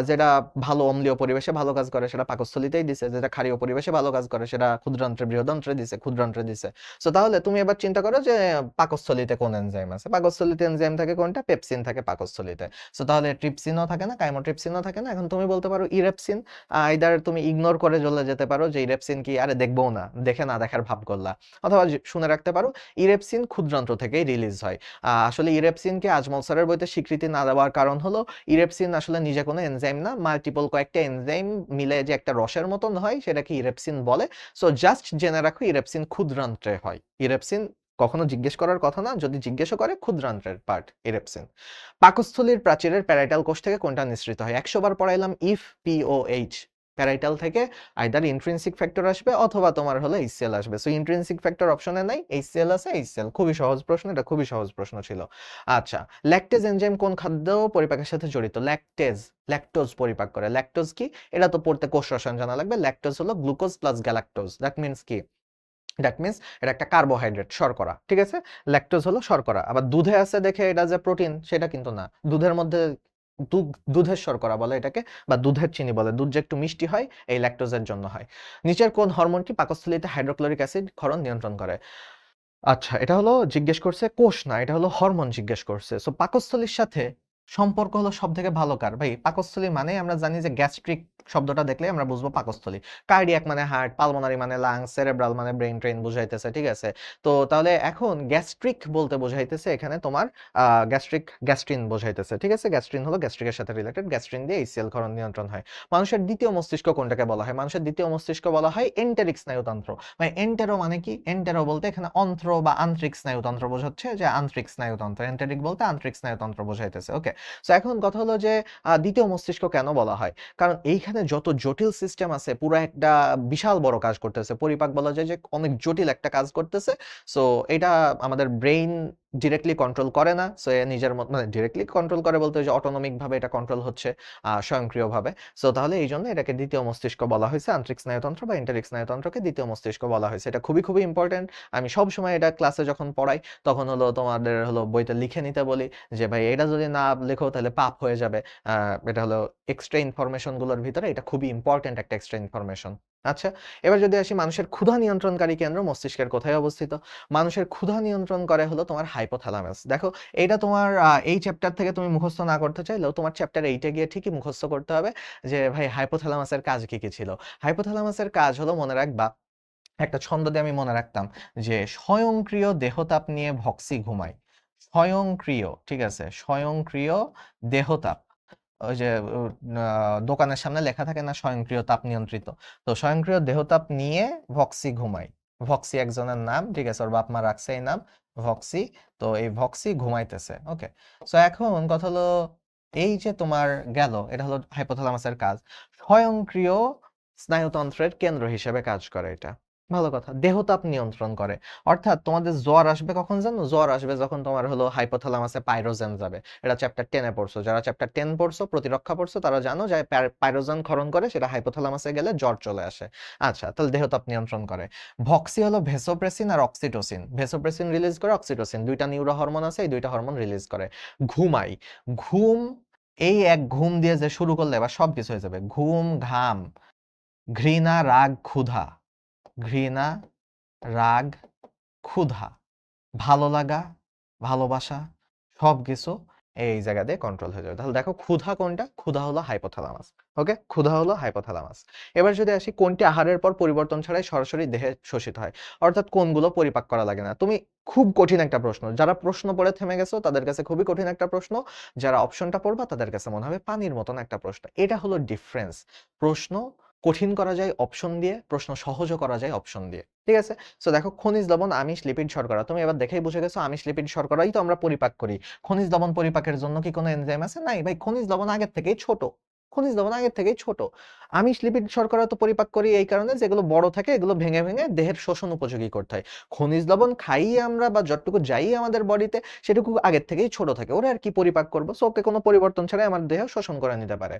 যেটা ভালো অম্লীয় পরিবেশে ভালো কাজ করে সেটা পাকস্থলীতেই দিছে, যেটা ক্ষারীয় পরিবেশে ভালো কাজ করে সেটা ক্ষুদ্রান্ত্রে বৃহদান্ত্রে দিছে, ক্ষুদ্রান্ত্রে দিছে। সো তাহলে তুমি এবার চিন্তা করো যে পাকস্থলীতে কোন এনজাইম আছে। পাকস্থলীতে এনজাইম থাকে কোনটা? পেপসিন থাকে পাকস্থলীতে। সো তাহলে ট্রিপসিনও থাকে না, কাইমোট্রিপসিনও থাকে না। এখন তুমি বলতে পারো ইরেপসিন। আইদার তুমি ইগনোর করে চলে যেতে পারো যে ইরেপসিন কি, আরে দেখবও না, দেখে না দেখার ভাব করলা। অথবা শুনে রাখতে পারো ইরেপসিন ক্ষুদ্রান্ত্র থেকেই রিলিজ হয়। আসলে ইরেপসিনকে আজমল স্যারের বইতে স্বীকৃতি না দেওয়ার কারণ হলো ইরেপসিন আসলে নিজে কোনো এনজাইম না, মাল্টিপল কয়েকটা এনজাইম মিলে যে একটা রসের মতন হয় সেটাকে ইরেপসিন বলে। সো জাস্ট জেনে রাখো ইরেপসিন ক্ষুদ্রান্ত্রে হয়। ইরেপসিন কখনো জিজ্ঞেস করার কথা না, যদি জিজ্ঞেসও করে ক্ষুদ্রান্ত্রের পার্ট ইরেপসিন। পাকস্থলীর প্রাচীরের প্যারাইটাল কোষ থেকে কোনটা নিঃসৃত হয়? 100 বার পড়াইলাম ইফ পিওএইচ। প্যারাইটাল থেকে আইদার ইন্ট্রিনসিক ফ্যাক্টর আসবে অথবা তোমার হলো এইচসিএল আসবে। সো ইন্ট্রিনসিক ফ্যাক্টর অপশনে নাই, এইচসিএল আছে, এইচসিএল। খুবই সহজ প্রশ্ন, এটা খুবই সহজ প্রশ্ন ছিল। আচ্ছা, ল্যাকটেজ এনজাইম কোন খাদ্য পরিপাকের সাথে জড়িত? ল্যাকটেজ, ল্যাকটোজ পরিপাক করে। ল্যাকটোজ কি? এটা তো পড়তে কোষ রসায়ন জানা লাগবে। ল্যাকটোজ হলো glucose plus galactose. That means কি? দ্যাট মিন্স এটা একটা কার্বোহাইড্রেট, শর্করা। ঠিক আছে, ল্যাকটোজ হলো শর্করা। আবার দুধে আছে দেখে এটা যে প্রোটিন, সেটা কিন্তু না। দুধের মধ্যে দুধের শর্করা বলে এটাকে, বা দুধের চিনি বলে। দুধ যে একটু মিষ্টি হয়, এই ল্যাকটোজের জন্য হয়। নিচের কোন হরমোনটি পাকস্থলীতে হাইড্রোক্লোরিক অ্যাসিড ক্ষরণ নিয়ন্ত্রণ করে? আচ্ছা, এটা হলো জিজ্ঞেস করছে কোষ না, এটা হলো হরমোন জিজ্ঞেস করছে। সো পাকস্থলীর সাথে সম্পর্ক হলো সবথেকে ভালো কার? ভাই পাকস্থলী মানে আমরা জানি যে গ্যাস্ট্রিক শব্দটা দেখলে আমরা বুঝবো পাকস্থলী। কার্ডিয়াক মানে হার্ট, পালমোনারি মানে লাংস, সেরেব্রাল মানে ব্রেইন ট্রেন বুঝাইতেছে। ঠিক আছে, তো তাহলে এখন গ্যাস্ট্রিক বলতে বোঝাইতেছে এখানে তোমার গ্যাস্ট্রিন বোঝাইতেছে। ঠিক আছে, গ্যাস্ট্রিন হলো গ্যাস্ট্রিকের সাথে রিলেটেড। গ্যাস্ট্রিন দিয়ে এইচসিএল ক্ষরণ নিয়ন্ত্রণ হয়। মানুষের দ্বিতীয় মস্তিষ্ক কোনটাকে বলা হয়? মানুষের দ্বিতীয় মস্তিষ্ক বলা হয় এন্টেরিক স্নায়ুতন্ত্র। ভাই এন্টেরো মানে কি? এন্টেরো বলতে এখানে অন্ত্র বা আন্ত্রিক স্নায়ুতন্ত্র বোঝাচ্ছে, যে আন্ত্রিক স্নায়ুতন্ত্র। এন্টেরিক বলতে আন্ত্রিক স্নায়ুতন্ত্র বোঝাইতেছে। ওকে, সো এখন কথা হলো যে দ্বিতীয় মস্তিষ্ক কেন বলা হয়? কারণ এইখানে যত জটিল সিস্টেম আছে পুরো একটা বিশাল বড় কাজ করতেছে। পরিপাক বলা যায় যে অনেক জটিল একটা কাজ করতেছে। সো এটা আমাদের ব্রেইন ডিরেক্টলি কন্ট্রোল করে না। সো এ নিজের মত মানে ডিরেক্টলি কন্ট্রোল করে বলতে যে অটোনমিক ভাবে এটা কন্ট্রোল হচ্ছে, স্বয়ংক্রিয়ভাবে। সো তাহলে এই জন্য এটাকে দ্বিতীয় মস্তিষ্ক বলা হয়েছে। আন্ত্রিক স্নায়ুতন্ত্র বা এন্টেরিক স্নায়ুতন্ত্রকে দ্বিতীয় মস্তিষ্ক বলা হয়েছে। এটা খুবই খুবই ইম্পর্টেন্ট। আমি সব সময় এটা ক্লাসে যখন পড়াই তখন হলো তোমাদের হলো বইতে লিখে নিতে বলি যে ভাই এটা যদি না লেখো তাহলে পাপ হয়ে যাবে। এটা হলো এক্সট্রা ইনফরমেশন গুলোর ভিতরে এটা খুবই ইম্পর্টেন্ট একটা এক্সট্রা ইনফরমেশন। আচ্ছা, এবার যদি আসি মানুষের ক্ষুধা নিয়ন্ত্রণকারী কেন্দ্র মস্তিষ্কের কোথায় অবস্থিত? মানুষের ক্ষুধা নিয়ন্ত্রণ করে হলো তোমার হাইপোথ্যালামাস। দেখো এটা তোমার এই চ্যাপ্টার থেকে তুমি মুখস্থ না করতে চাইলেও তোমার চ্যাপ্টার 8 এ গিয়ে ঠিকই মুখস্থ করতে হবে যে ভাই হাইপোথ্যালামাসের কাজ কি কি ছিল। হাইপোথ্যালামাসের কাজ হলো, মনে রাখবা, একটা ছন্দ দিয়ে আমি মনে রাখতাম যে স্বয়ংক্রিয় দেহতাপ নিয়ে ভক্সি ঘুমায়। স্বয়ংক্রিয়, ঠিক আছে, স্বয়ংক্রিয় দেহতাপ। ওই যে দোকানের সামনে লেখা থাকে না স্বয়ংক্রিয় তাপ নিয়ন্ত্রিত। তো স্বয়ংক্রিয় দেহতাপ নিয়ে ভক্সি ঘুমায়। ভক্সি একজনের নাম, ঠিক আছে, ওর বাপ মা রাখছে এই নাম ভক্সি। তো এই ভক্সি ঘুমাইতেছে। ওকে, সো এখন কথা হলো এই যে তোমার গেল, এটা হলো হাইপোথ্যালামাসের কাজ। স্বয়ংক্রিয় স্নায়ুতন্ত্রের কেন্দ্র হিসেবে কাজ করে এটা। ভালো কথা, দেহতাপ নিয়ন্ত্রণ করে। অর্থাৎ তোমাদের জ্বর আসবে কখন জানো? জ্বর আসবে যখন তোমার হলো হাইপোথ্যালামাসে পাইরোজেন যাবে। এটা চ্যাপ্টার 10 এ পড়ছো, যারা চ্যাপ্টার 10 পড়ছো, প্রতিরক্ষা পড়ছো, তারা জানো যে পাইরোজেন ক্ষরণ করে সেটা হাইপোথ্যালামাসে গেলে জ্বর চলে আসে। আচ্ছা, তাহলে দেহতাপ নিয়ন্ত্রণ করে। ভক্সি হলো ভেসোপ্রেসিন আর অক্সিটোসিন। ভেসোপ্রেসিন রিলিজ করে, অক্সিটোসিন, দুইটা নিউরো হরমোন আছে, এই দুইটা হরমোন রিলিজ করে। ঘুমাই, ঘুম, এই এক ঘুম দিয়ে যে শুরু করলে এবার সবকিছু হয়ে যাবে। ঘুম, ঘাম, ঘৃণা, রাগ, ক্ষুধা, ঘৃণা, রাগ, ক্ষুধা, ভালো লাগা, ভালোবাসা, সবকিছু এই জায়গা দিয়ে কন্ট্রোল হয়ে যাবে। তাহলে দেখো ক্ষুধা কোনটা? ক্ষুধা হলো হাইপোথ্যালামাস। ওকে, ক্ষুধা হলো হাইপোথ্যালামাস। এবার যদি আসি কোনটি আহারের পর পরিবর্তন ছাড়াই সরাসরি দেহে শোষিত হয়? অর্থাৎ কোনগুলো পরিপাক করা লাগে না? তুমি খুব কঠিন একটা প্রশ্ন, যারা প্রশ্ন পড়ে থেমে গেছো তাদের কাছে খুবই কঠিন একটা প্রশ্ন, যারা অপশনটা পড়বা তাদের কাছে মনে হবে পানির মতন একটা প্রশ্ন। এটা হলো ডিফারেন্স। প্রশ্ন কঠিন করা যায় অপশন দিয়ে, প্রশ্ন সহজও করা যায় অপশন দিয়ে। ঠিক আছে? সো দেখো, খনিজ লবণ, আমিষ, লিপিড, শর্করা। তুমি এবার দেখেই বুঝে গেছো আমিষ, লিপিড, শর্করাই তো আমরা পরিপাক করি। খনিজ লবণ পরিপাকের জন্য কি কোনো এনজাইম আছে? নাই ভাই, খনিজ লবণ আগের থেকেই ছোট। খনিজ লবণ আগের থেকেই ছোট। আমিষ, লিপিড, শর্করা তো পরিপাক করি এই কারণে যেগুলো বড় থাকে এগুলো ভেঙে ভেঙে দেহের শোষণ উপযোগী করতে হয়। খনিজ লবণ খাই আমরা, বা যতটুকু যাই আমাদের বডিতে সেটুকু আগের থেকেই ছোট থাকে। ওরা আর কি পরিপাক করবো? সো ওকে কোনো পরিবর্তন ছাড়াই আমার দেহ শোষণ করে নিতে পারে।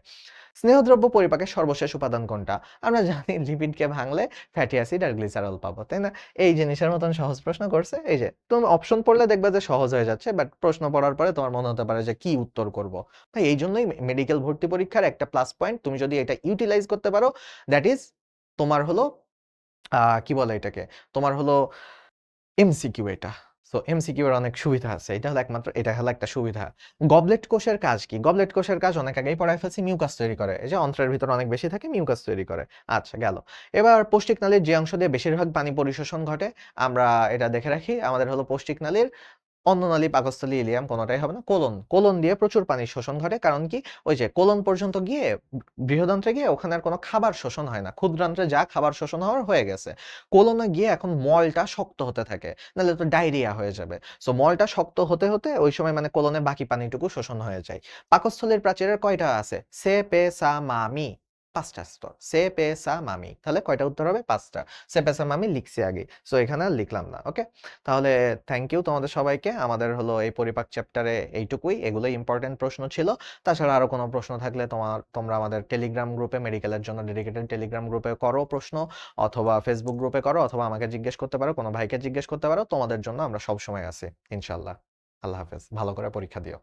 স্নেহদ্রব্য পরিপাকের সর্বশেষ উপাদান কোনটা? আমরা জানি লিপিডকে ভাঙলে ফ্যাটি অ্যাসিড আর গ্লিসারল পাবো, তাই না? এই জিনিসের মতন সহজ প্রশ্ন করছে। এই যে তুমি অপশন পড়লে দেখবা যে সহজ হয়ে যাচ্ছে, বাট প্রশ্ন পড়ার পরে তোমার মনে হতে পারে যে কি উত্তর করব। তাই এই জন্যই মেডিকেল ভর্তি পরীক্ষার একটা প্লাস পয়েন্ট, তুমি যদি এটা ইউটিলাইজ করতে পারো, দ্যাট ইজ তোমার হলো কি বলে এটাকে, তোমার হলো এমসিকিউ এটা। সো এমসিকিউ এর অনেক সুবিধা আছে। এটা হলো একটা সুবিধা। গবলেট কোষের কাজ কি? গবলেট কোষের কাজ অনেক আগেই পড়ায় ফেলছি, মিউকাস তৈরি করে। এই যে অন্ত্রের ভিতর অনেক বেশি থাকে, মিউকাস তৈরি করে। আচ্ছা গেল। এবার পৌষ্টিক নালীর যে অংশ দিয়ে বেশিরভাগ পানি পরিশোষণ ঘটে, আমরা এটা দেখে রাখি। আমাদের হলো পৌষ্টিক নালীর অন্ননালী, পাকস্থলী, ইলিয়াম কোনটাই হবে না। কোলন। কোলন দিয়ে প্রচুর পানির শোষণ ঘটে। কারণ কি? ওই যে কোলন পর্যন্ত গিয়ে বৃহদান্ত্রে গিয়ে ওখানে আর কোনো খাবার শোষণ হয় না। ক্ষুদ্রান্ত্রে যা খাবার শোষণ হওয়ার হয়ে গেছে। কোলনে গিয়ে এখন মলটা শক্ত হতে থাকে। নাহলে তো ডায়রিয়া হয়ে যাবে। সো মলটা শক্ত হতে হতে ওই সময় মানে কোলনে বাকি পানিটুকু শোষণ হয়ে যায়। পাকস্থলীর প্রাচীরের কয়টা আছে? সে, পে, সা, মা, মি। ৫ টা স্তর। সে, পে, সা, মা, মি। তাহলে কয়টা উত্তর হবে? ৫ টা। সে, পে, সা, মা, মি লিখছি আগেই। সো এখানে আর লিখলাম না। ওকে? তাহলে থ্যাংক ইউ তোমাদের সবাইকে। আমাদের হলো এই পরিপাক চ্যাপ্টারে এইটুকুই। এগুলোই ইম্পর্টেন্ট প্রশ্ন ছিল। তাছাড়া আরো কোনো প্রশ্ন থাকলে তোমরা আমাদের টেলিগ্রাম গ্রুপে, মেডিকেলের জন্য ডেডিকেটেড টেলিগ্রাম গ্রুপে করো প্রশ্ন, অথবা ফেসবুক গ্রুপে করো, অথবা আমাকে জিজ্ঞেস করতে পারো, কোনো ভাইকে জিজ্ঞেস করতে পারো। তোমাদের জন্য আমরা সবসময় আছি ইনশাআল্লাহ। আল্লাহ হাফেজ। ভালো করে পরীক্ষা দিও।